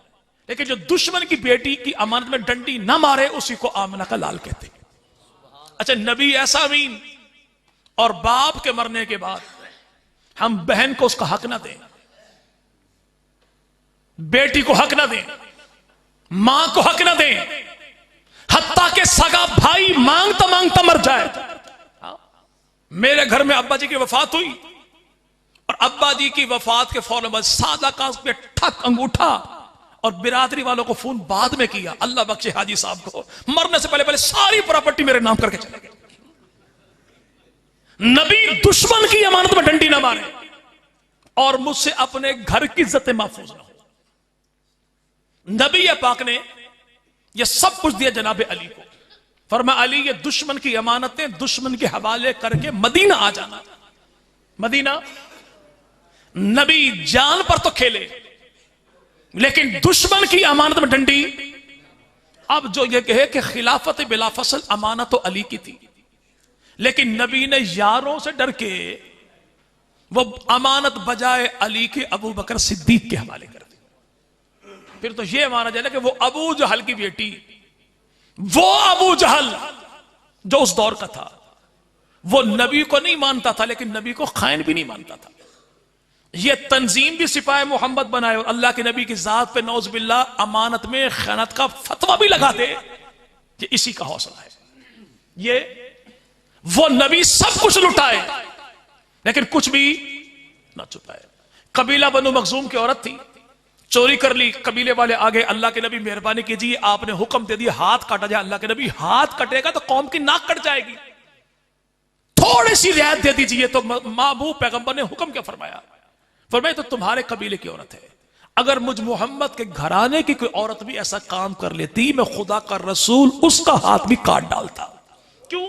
लेकिन जो दुश्मन की बेटी की अमानत में डंडी ना मारे उसी को आमना का लाल कहते हैं। अच्छा नबी ऐसा अमीन, और बाप के मरने के बाद हम बहन को उसका हक ना दें, बेटी को हक ना दें, मां को हक ना दें, हत्ता के सगा भाई मांगता मांगता मर जाए। मेरे घर में अब्बा जी की वफात हुई, अब्बा जी की वफात के फौरन बाद सादा कागज पे ठक अंगूठा, और बिरादरी वालों को फोन बाद में किया, अल्लाह बख्शे हाजी साहब को, मरने से पहले पहले सारी प्रॉपर्टी मेरे नाम करके चले गए। नबी दुश्मन की अमानत में डंडी ना मारे और मुझसे अपने घर की इज्जतें महफूज ना हो। नबी पाक ने यह सब कुछ दिया जनाब अली को। फरमा अली ये दुश्मन की अमानतें दुश्मन के हवाले करके मदीना आ जाना। मदीना नबी जान पर तो खेले, लेकिन दुश्मन की अमानत में डंडी। अब जो ये कहे कि खिलाफत बिला फसल अमानत तो अली की थी, लेकिन नबी ने यारों से डर के वो अमानत बजाय अली के अबू बकर सिद्दीक के हवाले कर दी। फिर तो यह माना जाए कि वो अबू जहल की बेटी, वो अबू जहल जो उस दौर का था, वो नबी को नहीं मानता था, लेकिन नबी को खाइन भी नहीं मानता था। ये तंजीम भी सिपाही मोहम्मद बनाए और अल्लाह के नबी की जात पे नौज बिल्ला अमानत में खयानत का फतवा भी लगा दे, ये इसी का हौसला है। ये वो नबी सब कुछ लुटाए लेकिन कुछ भी ना छुपाए। कबीला बनु मखजूम की औरत थी, चोरी कर ली, कबीले वाले आगे, अल्लाह के नबी मेहरबानी कीजिए, आपने हुक्म दे दिया हाथ काटा जाए। अल्लाह के नबी हाथ कटेगा तो कौम की नाक कट जाएगी, थोड़ी सी रियायत दे दीजिए। तो महबूब पैगंबर ने हुक्म क्या फरमाया? फरमाया तो तुम्हारे कबीले की औरत है, अगर मुझ मोहम्मद के घराने की कोई औरत भी ऐसा काम कर लेती, मैं खुदा का रसूल उसका हाथ भी काट डालता। क्यों?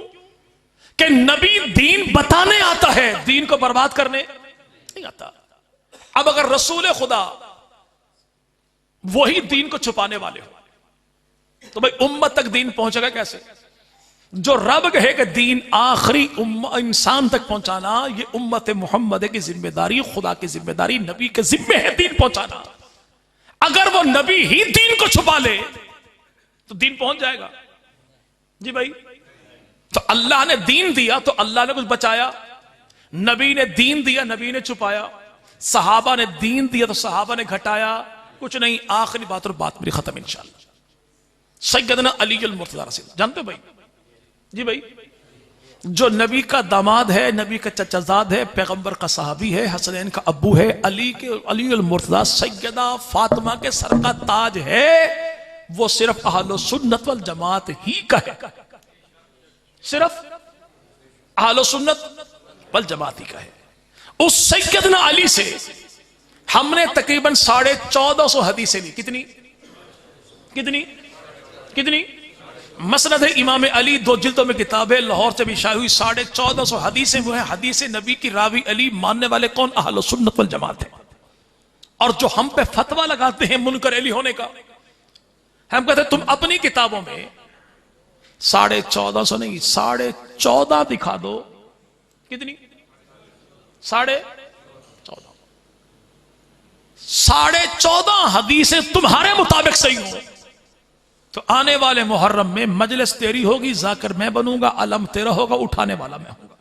कि नबी दीन बताने आता है, दीन को बर्बाद करने नहीं आता। अब अगर रसूल खुदा वही दीन को छुपाने वाले हो तो भाई उम्मत तक दीन पहुंचेगा कैसे? जो रब कहे कि दीन आखिरी इंसान तक पहुंचाना, ये उम्मत मोहम्मद की जिम्मेदारी, खुदा की जिम्मेदारी, नबी के जिम्मे है दीन पहुंचाना। अगर वो नबी ही दीन को छुपा ले तो दीन पहुंच जाएगा। जी भाई, तो अल्लाह ने दीन दिया तो अल्लाह ने कुछ बचाया, नबी ने दीन दिया, नबी ने छुपाया, सहाबा ने दीन दिया तो सहाबा ने घटाया, कुछ नहीं। आखिरी बात और बात मेरी खत्म इंशाअल्लाह। सैयदना अली अल मुर्तज़ा रसीद जानते हो भाई? जी भाई, जो नबी का दामाद है, नबी का चचाजाद है, पैगंबर का साहबी है, हसनैन का अब्बू है, अली अल मुर्तज़ा सैयदा फातिमा के सर का ताज है, वो सिर्फ अहलो सुन्नत वल जमात ही का है, सिर्फ अहलो सुन्नत वल जमात ही का है। उस सैयदना अली से हमने तकरीबन 1450 हदीसें ली। कितनी कितनी कितनी? मसनद है इमाम अली, 2 जिल्दों में किताब है, लाहौर से भी शायद हुई। 1450 हदीसें वो है। हदीस नबी की रावी अली, मानने वाले कौन? अहलो सुन्नत वल जमात है। और जो हम पे फतवा लगाते हैं मुनकर अली होने का, हम कहते हैं तुम अपनी किताबों में 1450 नहीं 14.5 दिखा दो। कितनी? 14.5 14.5 हदीसें तुम्हारे मुताबिक सही हो तो आने वाले मुहर्रम में मजलिस तेरी होगी, जाकर मैं बनूंगा, अलम तेरा होगा, उठाने वाला मैं हूंगा।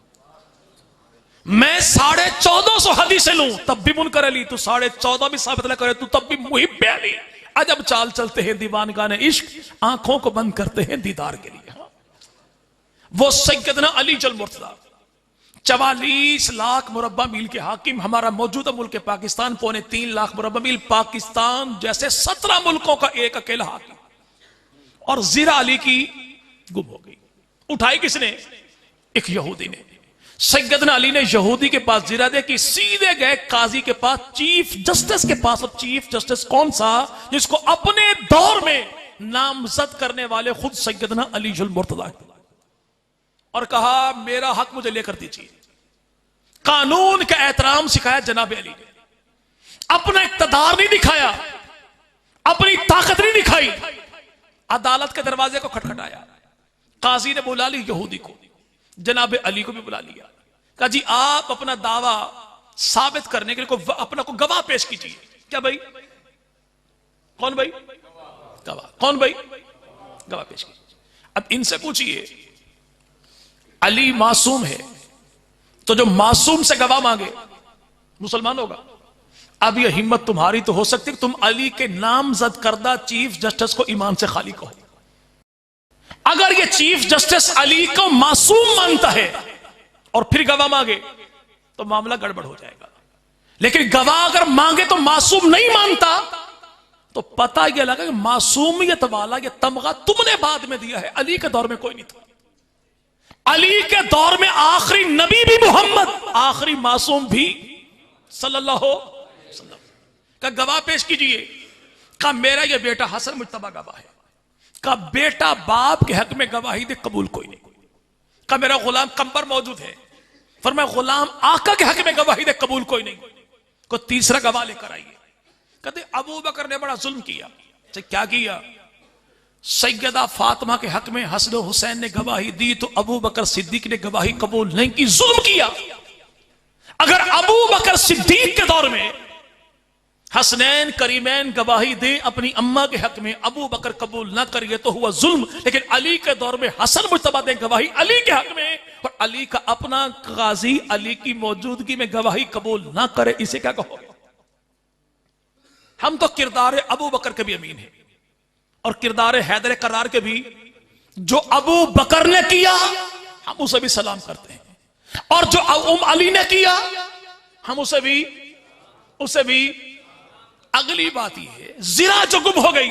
मैं 1450 हदीसें लूं तब भी मुनकर अली, तू 14.5 भी साबित न करे तू तब भी मुहिब अली। अजब चाल चलते हैं दीवानगाने इश्क, आंखों को बंद करते हैं दीदार के लिए। वो सैयदना अली जल मुर्तज़ा 44 लाख मुरब्बा मील के हाकिम, हमारा मौजूदा मुल्क पाकिस्तान 3.25 लाख मुरब्बा मील, पाकिस्तान जैसे 17 मुल्कों का एक अकेला हाकिम। और जीरा अली की गुम हो गई, उठाई किसने? एक यहूदी ने। सैयदना अली ने यहूदी के पास जीरा दे कि सीधे गए काजी के पास, चीफ जस्टिस के पास। और चीफ जस्टिस कौन सा? जिसको अपने दौर में नामजद करने वाले खुद सैयदना अली जुल मुर्तज़ा, और कहा मेरा हक मुझे लेकर दीजिए। कानून का एहतराम सिखाया जनाब अली ने, अपना इक़्तिदार नहीं दिखाया, अपनी ताकत नहीं दिखाई, अदालत के दरवाजे को खटखटाया। काजी ने बुला ली यहूदी को, जनाब अली को भी बुला लिया। कहा जी आप अपना दावा साबित करने के लिए अपना को गवाह पेश कीजिए। क्या भाई? कौन भाई? गवाह। कौन भाई? गवाह पेश कीजिए। अब इनसे पूछिए, अली मासूम है तो जो मासूम से गवाह मांगे मुसलमान होगा? अब यह हिम्मत तुम्हारी तो हो सकती है तुम अली के नामजद करदा चीफ जस्टिस को ईमान से खाली कहो। अगर यह चीफ जस्टिस अली को मासूम मानता है और फिर गवाह मांगे तो मामला गड़बड़ हो जाएगा। लेकिन गवाह अगर मांगे तो मासूम नहीं मानता, तो पता यह लगा कि मासूमियत वाला यह तमगा तुमने बाद में दिया है, अली के दौर में कोई नहीं था। अली के दौर में आखिरी नबी भी मोहम्मद, आखिरी मासूम भी सल्लल्लाहु अलैहि वसल्लम का गवाह पेश कीजिए। का मेरा यह बेटा हसन मुज्तबा गवाह है। का बेटा बाप के हक में गवाही दे, कबूल कोई नहीं। का मेरा गुलाम कंबर मौजूद है, फरमाया गुलाम आका के हक में गवाही दे, कबूल कोई नहीं। को तीसरा गवाह लेकर आइए। कहते अबू बकर ने बड़ा जुल्म किया। क्या किया? सैयदा फातिमा के हक में हसन हुसैन ने गवाही दी तो अबू बकर सिद्दीक ने गवाही कबूल नहीं की, जुल्म किया। अगर अबू बकर सिद्दीक के दौर में हसनैन करीमैन गवाही दे अपनी अम्मा के हक में, अबू बकर कबूल ना करिए तो हुआ जुल्म। लेकिन अली के दौर में हसन मुज्तबा दे गवाही अली के हक में, और अली का अपना गाजी अली की मौजूदगी में गवाही कबूल ना करे, इसे क्या कहोगे? हम तो किरदार अबू बकर के भी अमीन है और किरदार हैदर करार के भी। जो अबू बकर ने किया हम उसे भी सलाम करते हैं, और जो अली ने किया हम उसे भी। अगली बात यह है, जिरा जो गुम हो गई,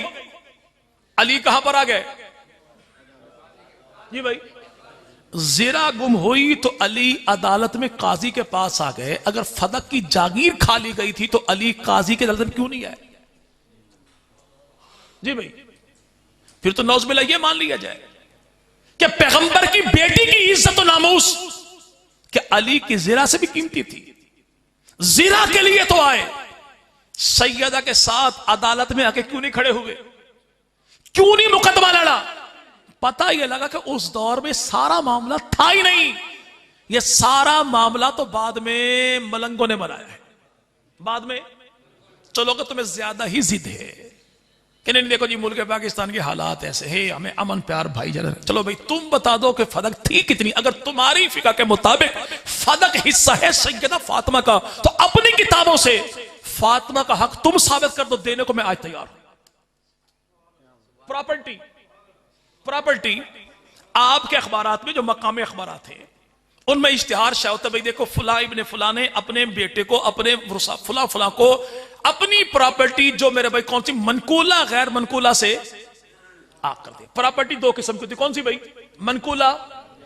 अली कहां पर आ गए? जी भाई, जिरा गुम हुई तो अली अदालत में काजी के पास आ गए। अगर फदक की जागीर खा ली गई थी तो अली काजी के अदालत में क्यों नहीं आए? जी भाई, फिर तो नौज़बिल्लाह ये मान लिया जाए कि पैगंबर की बेटी की इज्जत और नामूस कि अली की जिरा से भी कीमती थी। जिरा के लिए तो आए, सैयदा के साथ अदालत में आके क्यों नहीं खड़े हुए? क्यों नहीं मुकदमा लड़ा? पता यह लगा कि उस दौर में सारा मामला था ही नहीं। यह सारा मामला तो बाद में मलंगों ने बनाया है। बाद में चलो कि तुम्हें ज्यादा ही जिद है कि नहीं, देखो जी मुल्क पाकिस्तान के हालात ऐसे हैं, हमें अमन प्यार भाई जरा, चलो भाई तुम बता दो कि फदक थी कितनी। अगर तुम्हारी फिका के मुताबिक फदक हिस्सा है सैयदा फातिमा का, तो अपनी किताबों से फातिमा का हक तुम साबित कर दो, देने को मैं आज तैयार हूं। प्रॉपर्टी आपके अखबारात में जो मकामी अखबारात हैं उनमें इश्तिहार शाया होता है, भाई देखो फुला इब्ने फुला ने अपने बेटे को, अपने फुला फुला को अपनी प्रॉपर्टी जो मेरे भाई कौन सी मनकूला गैर मनकूला से आप कर दे। प्रॉपर्टी दो किस्म की होती, कौन सी भाई? मनकूला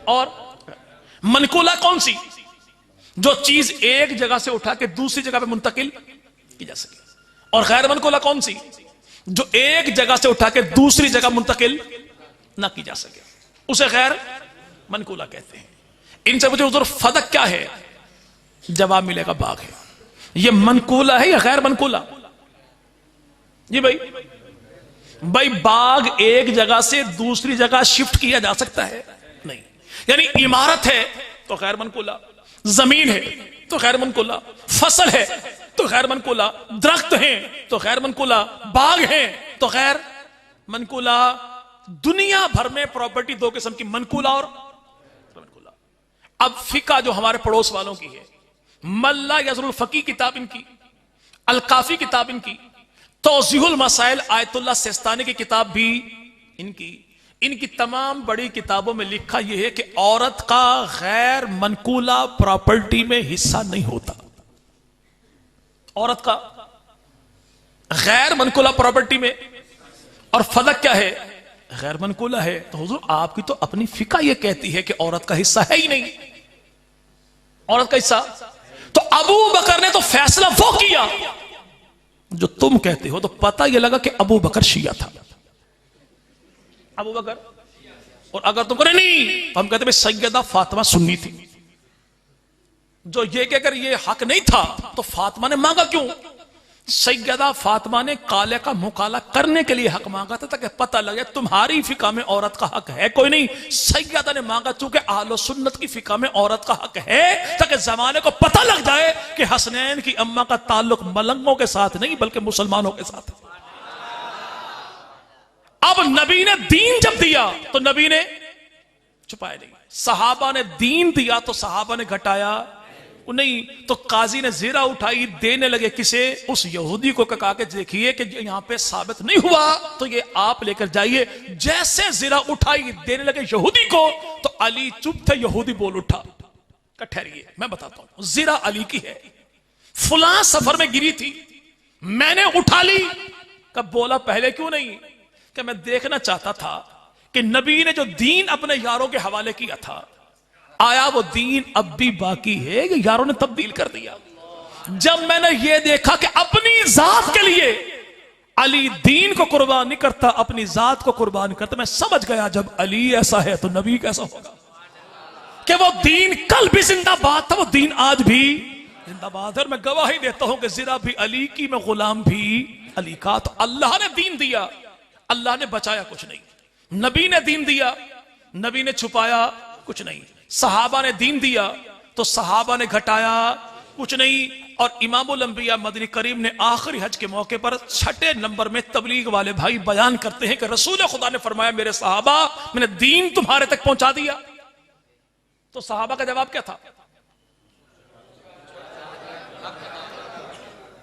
और मनकूला कौन सी? जो चीज एक जगह से उठा के दूसरी जगह पे मुंतकिल की जा सके। और गैर मनकूला कौन सी? जो एक जगह से उठा के दूसरी जगह मुंतकिल ना की जा सके, उसे गैर मनकूला कहते हैं। इनसे पूछे हुजूर फदक क्या है? जवाब मिलेगा बाग है। ये मनकूला है या गैर मनकूला? जी भाई बाग एक जगह से दूसरी जगह शिफ्ट किया जा सकता है? नहीं। यानी इमारत है तो गैर मनकूला, जमीन है तो गैर मनकूला, फसल है तो गैर मनकूला, दरख्त हैं तो गैर मनकूला, बाग है तो गैर मनकूला। दुनिया भर में प्रॉपर्टी दो किस्म की, मनकूला और मनकूला। अब फिका जो हमारे पड़ोस वालों की है, मल्ला यज़रुल फकी किताब इनकी, अल काफी किताब इनकी, तौज़ीहुल मसाइल आयतुल्लाह सिस्तानी की किताब भी इनकी तमाम बड़ी किताबों में लिखा यह है कि औरत का गैर मनकूला प्रॉपर्टी में हिस्सा नहीं होता। औरत का गैर मनकूला प्रॉपर्टी में, और फदक क्या है? गैर मनकूला है। तो हुजूर आपकी तो अपनी फिका यह कहती है कि औरत का हिस्सा है ही नहीं, औरत का हिस्सा। तो अबू बकर ने तो फैसला वो किया जो तुम कहते हो। तो पता यह लगा कि अबू बकर शिया था, अबू बकर। और अगर तुम करें नहीं तो हम कहते भाई सैयदा फातिमा सुन्नी थी। जो ये कहकर ये हक नहीं था तो फातिमा ने मांगा क्यों? सैयदा फातिमा ने काले का मुकाला करने के लिए हक मांगा था ताकि पता लगे तुम्हारी फिका में औरत का हक है कोई नहीं। सैयदा ने मांगा चूंकि अहले सुन्नत की फिका में औरत का हक है, ताकि जमाने को पता लग जाए कि हसनैन की अम्मा का ताल्लुक मलंगों के साथ नहीं बल्कि मुसलमानों के साथ है। अब नबी ने दीन जब दिया तो नबी ने छुपाया नहीं, सहाबा ने दीन दिया तो सहाबा ने घटाया नहीं। तो काजी ने जीरा उठाई, देने लगे किसे? उस यहूदी को कहा के देखिए कि यहां पे साबित नहीं हुआ तो ये आप लेकर जाइए। जैसे जीरा उठाई देने लगे यहूदी को तो अली चुप थे, यहूदी बोल उठा, ठहरिए मैं बताता हूं, जीरा अली की है। फलां सफर में गिरी थी, मैंने उठा ली। कब बोला पहले क्यों नहीं? कि मैं देखना चाहता था कि नबी ने जो दीन अपने यारों के हवाले किया था, आया वो दीन अब भी बाकी है कि यारों ने तब्दील कर दिया। जब मैंने ये देखा कि अपनी जात के लिए अली दीन को कुर्बान नहीं करता, अपनी जात को कुर्बान करता, मैं समझ गया जब अली ऐसा है तो नबी कैसा होगा। कि वो दीन कल भी जिंदाबाद था, वो दीन आज भी जिंदाबाद है। और मैं गवाही देता हूं कि जिरा भी अली की, मैं गुलाम भी अली का। तो अल्लाह ने दीन दिया, अल्लाह ने बचाया कुछ नहीं। नबी ने दीन दिया, नबी ने छुपाया कुछ नहीं। सहाबा ने दीन दिया तो सहाबा ने घटाया कुछ नहीं। और इमामुल अंबिया मदनी करीम ने आखिरी हज के मौके पर 6 नंबर में तबलीग वाले भाई बयान करते हैं कि रसूल खुदा ने फरमाया, मेरे सहाबा मैंने दीन तुम्हारे तक पहुंचा दिया। तो सहाबा का जवाब क्या था?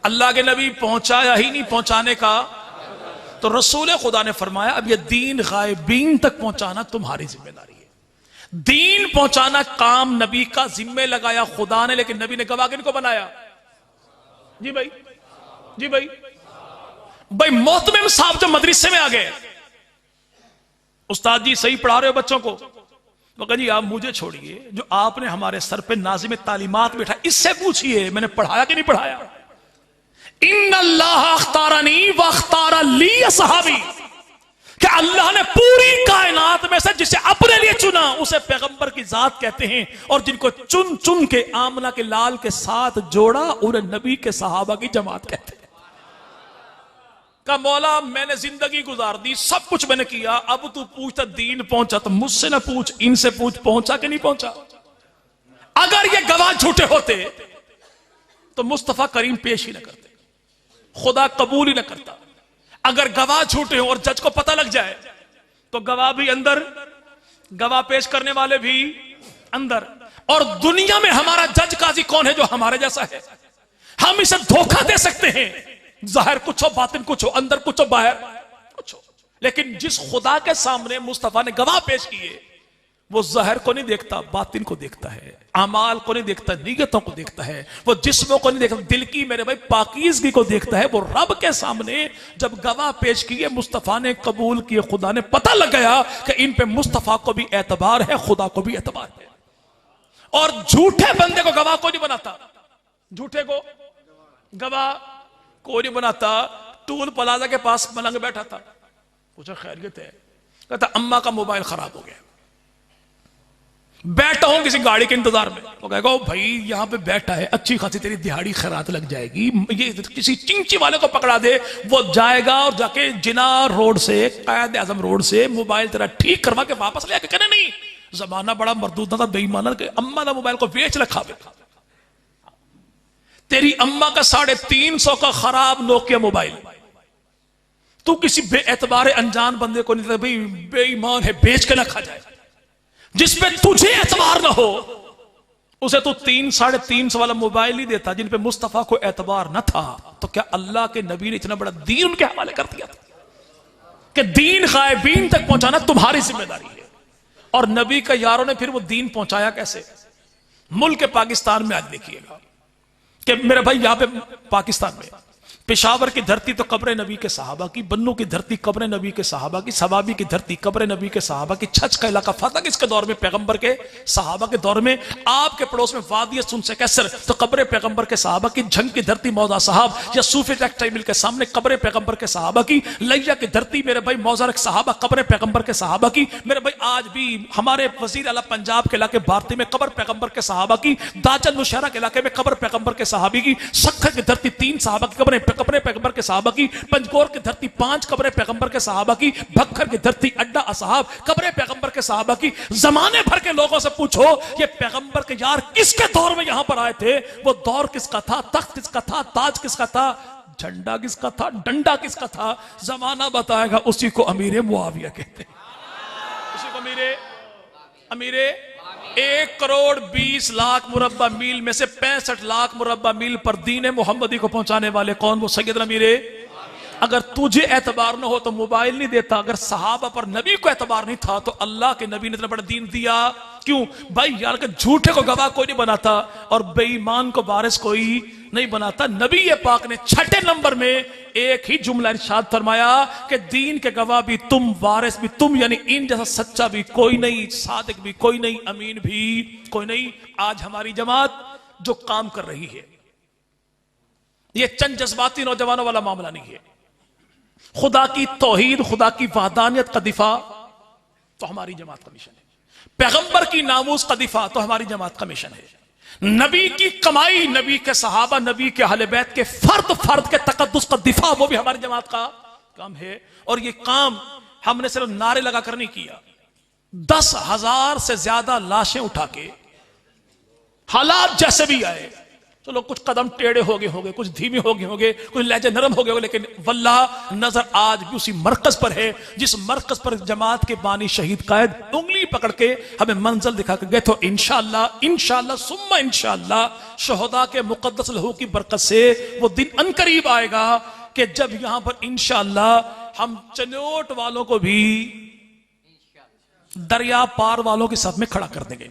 अल्लाह के नबी पहुंचाया ही नहीं, पहुंचाने का। तो रसूल खुदा ने फरमाया, अब ये दीन गायबीन तक पहुंचाना तुम्हारी जिम्मेदारी है। दीन पहुंचाना काम नबी का जिम्मे लगाया खुदा ने, लेकिन नबी ने गवाह किनको बनाया? जी भाई, जी भाई, भाई मोहतमिम साहब जब मदरसे में आ गए, उस्ताद जी सही पढ़ा रहे हो बच्चों को, तो कहा जी आप मुझे छोड़िए, जो आपने हमारे सर पे नाज़िम तालीमात बैठा इससे पूछिए मैंने पढ़ाया कि नहीं पढ़ाया। इन्नल्लाह अख्तारनी व अख्तार ली असहाबी, कि अल्लाह ने पूरी कायनात में से जिसे अपने लिए चुना उसे पैगंबर की जात कहते हैं, और जिनको चुन चुन के आमना के लाल के साथ जोड़ा उन्हें नबी के सहाबा की जमात कहते हैं। का मौला मैंने जिंदगी गुजार दी, सब कुछ मैंने किया, अब तू पूछता दीन पहुंचा तो मुझसे ना पूछ, इनसे पूछ पहुंचा कि नहीं पहुंचा। अगर ये गवाह झूठे होते तो मुस्तफा करीम पेश ही ना करते, खुदा कबूल ही ना करता। अगर गवाह झूठे हो और जज को पता लग जाए तो गवाह भी अंदर, गवाह पेश करने वाले भी अंदर। और दुनिया में हमारा जज काजी कौन है जो हमारे जैसा है? हम इसे धोखा दे सकते हैं, जाहिर कुछ हो, बातिन कुछ हो, अंदर कुछ हो, बाहर कुछ हो, लेकिन जिस खुदा के सामने मुस्तफा ने गवाह पेश किए वो जाहिर को नहीं देखता, बातिन को देखता है, अमाल को नहीं देखता, नीयतों को देखता है, वो जिस्मों को नहीं देखता, दिल की मेरे भाई पाकीज़गी को देखता है। वो रब के सामने जब गवाह पेश किए, मुस्तफा ने कबूल किए, खुदा ने पता लग गया कि इन पे मुस्तफा को भी एतबार है, खुदा को भी एतबार है। और झूठे बंदे को गवाह को नहीं बनाता, झूठे को गवाह को नहीं बनाता। टूल प्लाजा के पास मलंग बैठा था, पूछा खैरियत है? कहता अम्मा का मोबाइल खराब हो गया, बैठा हूं किसी गाड़ी के इंतजार में। वो कहेगा ओ भाई यहां पे बैठा है, अच्छी खासी तेरी दिहाड़ी खैरात लग जाएगी, ये किसी चिंची वाले को पकड़ा दे, वो जाएगा और जाके जिना रोड से, कायद आजम रोड से मोबाइल तेरा ठीक करवा के वापस ले आके। कहना नहीं, जमाना बड़ा मरदूद था, बेईमाना के अम्मा का मोबाइल को बेच रखा। तेरी अम्मा का 350 का खराब नोकिया मोबाइल, तू किसी बेएतबार अनजान बंदे को नहीं, भाई बेईमान है, बेच के ना खा जाए। जिसपे तुझे एतबार ना हो उसे तू 300-350 वाला मोबाइल ही देता। जिन पे मुस्तफा को एतबार न था, तो क्या अल्लाह के नबी ने इतना बड़ा दीन उनके हवाले कर दिया था कि दीन गायबीन तक पहुंचाना तुम्हारी जिम्मेदारी है। और नबी का यारों ने फिर वो दीन पहुंचाया कैसे? मुल्क पाकिस्तान में आज देखिएगा कि मेरे भाई यहां पे पाकिस्तान में पेशावर की धरती तो कब्र नबी के सहाबा की, बन्नू की धरती कब्र नबी के सहाबा की, सवाबी की धरती कब्र नबी के सहाबा की, छच का इलाका फतह किसके दौर में? पैगंबर के सहाबा के दौर में। आपके पड़ोस में वादिय सुन से कैसर तो कब्र पैगंबर के सहाबा की, झंग की धरती मौजा साहब या सूफी टेक्सटाइल के सामने कब्र पैगंबर के सहाबा की, लैया की धरती मेरे भाई मौजा सहाबा कब्र पैगंबर के सहाबा की। मेरे भाई आज भी हमारे वजीर आला पंजाब के इलाके भारती में कब्र पैगंबर के सहाबा की, दाजन नौशहरा के इलाके में कब्र पैगंबर के सहाबी की, सखर की धरती 3 सहाबा की कब्र पैगंबर के सहाबा की, पंजगोर की धरती 5 कब्र पैगंबर के सहाबा की, भक्खर की धरती अड्डा असहाब कब्र पैगंबर के सहाबा की। जमाने भर के लोगों से पूछो ये पैगंबर के यार किसके दौर में यहां पर आए थे, वो दौर किसका था, तख्त किसका था, ताज किसका था, झंडा किसका था, डंडा किसका था, जमाना बताएगा। उसी को अमीर मुआविया कहते हैं, उसी को अमीरे 1,20,00,000 मुरब्बा मील में से 65 लाख मुरब्बा मील पर दीन मोहम्मदी को पहुंचाने वाले कौन? वो सैयदना अमीरे अगर तुझे एतबार न हो तो मोबाइल नहीं देता। अगर सहाबा पर नबी को एतबार नहीं था तो अल्लाह के नबी ने इतना बड़ा दीन दिया क्यों? भाई यार के झूठे को गवाह कोई नहीं बनाता और बेईमान को वारिस कोई नहीं बनाता। नबी ये पाक ने 6 नंबर में एक ही जुमला इरशाद फरमाया कि दीन के गवाह भी तुम, वारिस भी तुम, यानी इन जैसा सच्चा भी कोई नहीं, सादिक भी कोई नहीं, अमीन भी कोई नहीं। आज हमारी जमात जो काम कर रही है ये चंद जज्बाती नौजवानों वाला मामला नहीं है। खुदा की तौहीद, खुदा की वहदानियत का दिफा तो हमारी जमात का मिशन है। पैगंबर की नामूस का दिफा तो हमारी जमात का मिशन है। नबी की कमाई, नबी के सहाबा, नबी के अहले बैत के फर्द के तकद्दुस का दिफा वो भी हमारी जमात का काम है। और ये काम हमने सिर्फ नारे लगाकर नहीं किया। 10,000 से ज्यादा लाशें उठा के हालात जैसे भी आए, चलो कुछ कदम टेढ़े हो गए, कुछ धीमे हो गए, कुछ लहजे नरम हो गए, लेकिन वल्लाह नजर आज भी उसी मरकज पर है जिस मरकज पर जमात के बानी शहीद कायद उंगली पकड़ के हमें मंजिल दिखा के गए। तो इंशाअल्लाह सुम्मा इंशाअल्लाह शोहदा के मुकद्दस लहू की बरकत से वो दिन अनकरीब आएगा कि जब यहां पर इंशाअल्लाह हम चनोट वालों को भी दरिया पार वालों के साथ में खड़ा कर देंगे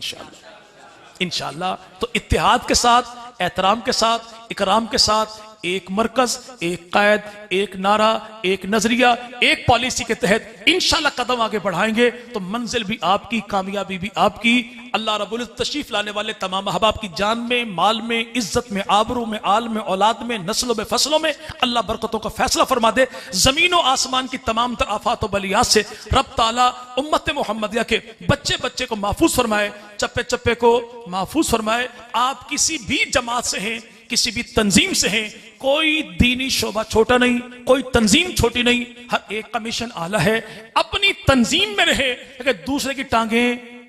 इंशाअल्लाह। तो इत्तेहाद के साथ, एहतराम के साथ, इकराम के साथ, एक मरकज, एक कायद, एक नारा, एक नजरिया, एक पॉलिसी के तहत इंशाअल्लाह कदम आगे बढ़ाएंगे तो मंजिल भी आपकी, कामयाबी भी आपकी। अल्लाह रब्बुल इज्जत तशरीफ लाने वाले तमाम अहबाब की जान में, माल में, इज्जत में, आबरू में, आल में, औलाद में, नस्लों में, फसलों में अल्लाह बरकतों का फैसला फरमा दे। जमीन और आसमान की तमाम तर आफात और बलियात से रब ताला उम्मत मुहम्मदिया के बच्चे बच्चे को महफूज फरमाए, चप्पे चप्पे को महफूज फरमाए। आप किसी भी जमात से हैं, किसी भी तंजीम से हैं, कोई दीनी शोबा छोटा नहीं, कोई तंजीम छोटी नहीं, हर एक का मिशन आला है। अपनी तंजीम में रहे लेकिन दूसरे की टांगे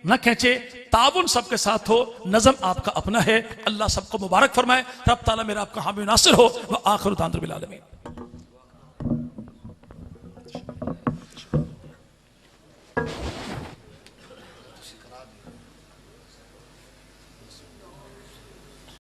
न खींचे, ताबुन सबके साथ हो, नज़म आपका अपना है। अल्लाह सबको मुबारक फरमाए। रब ताला मेरा आपका हामी नासिर हो। व आखिर दान रब्बिल आलमीन।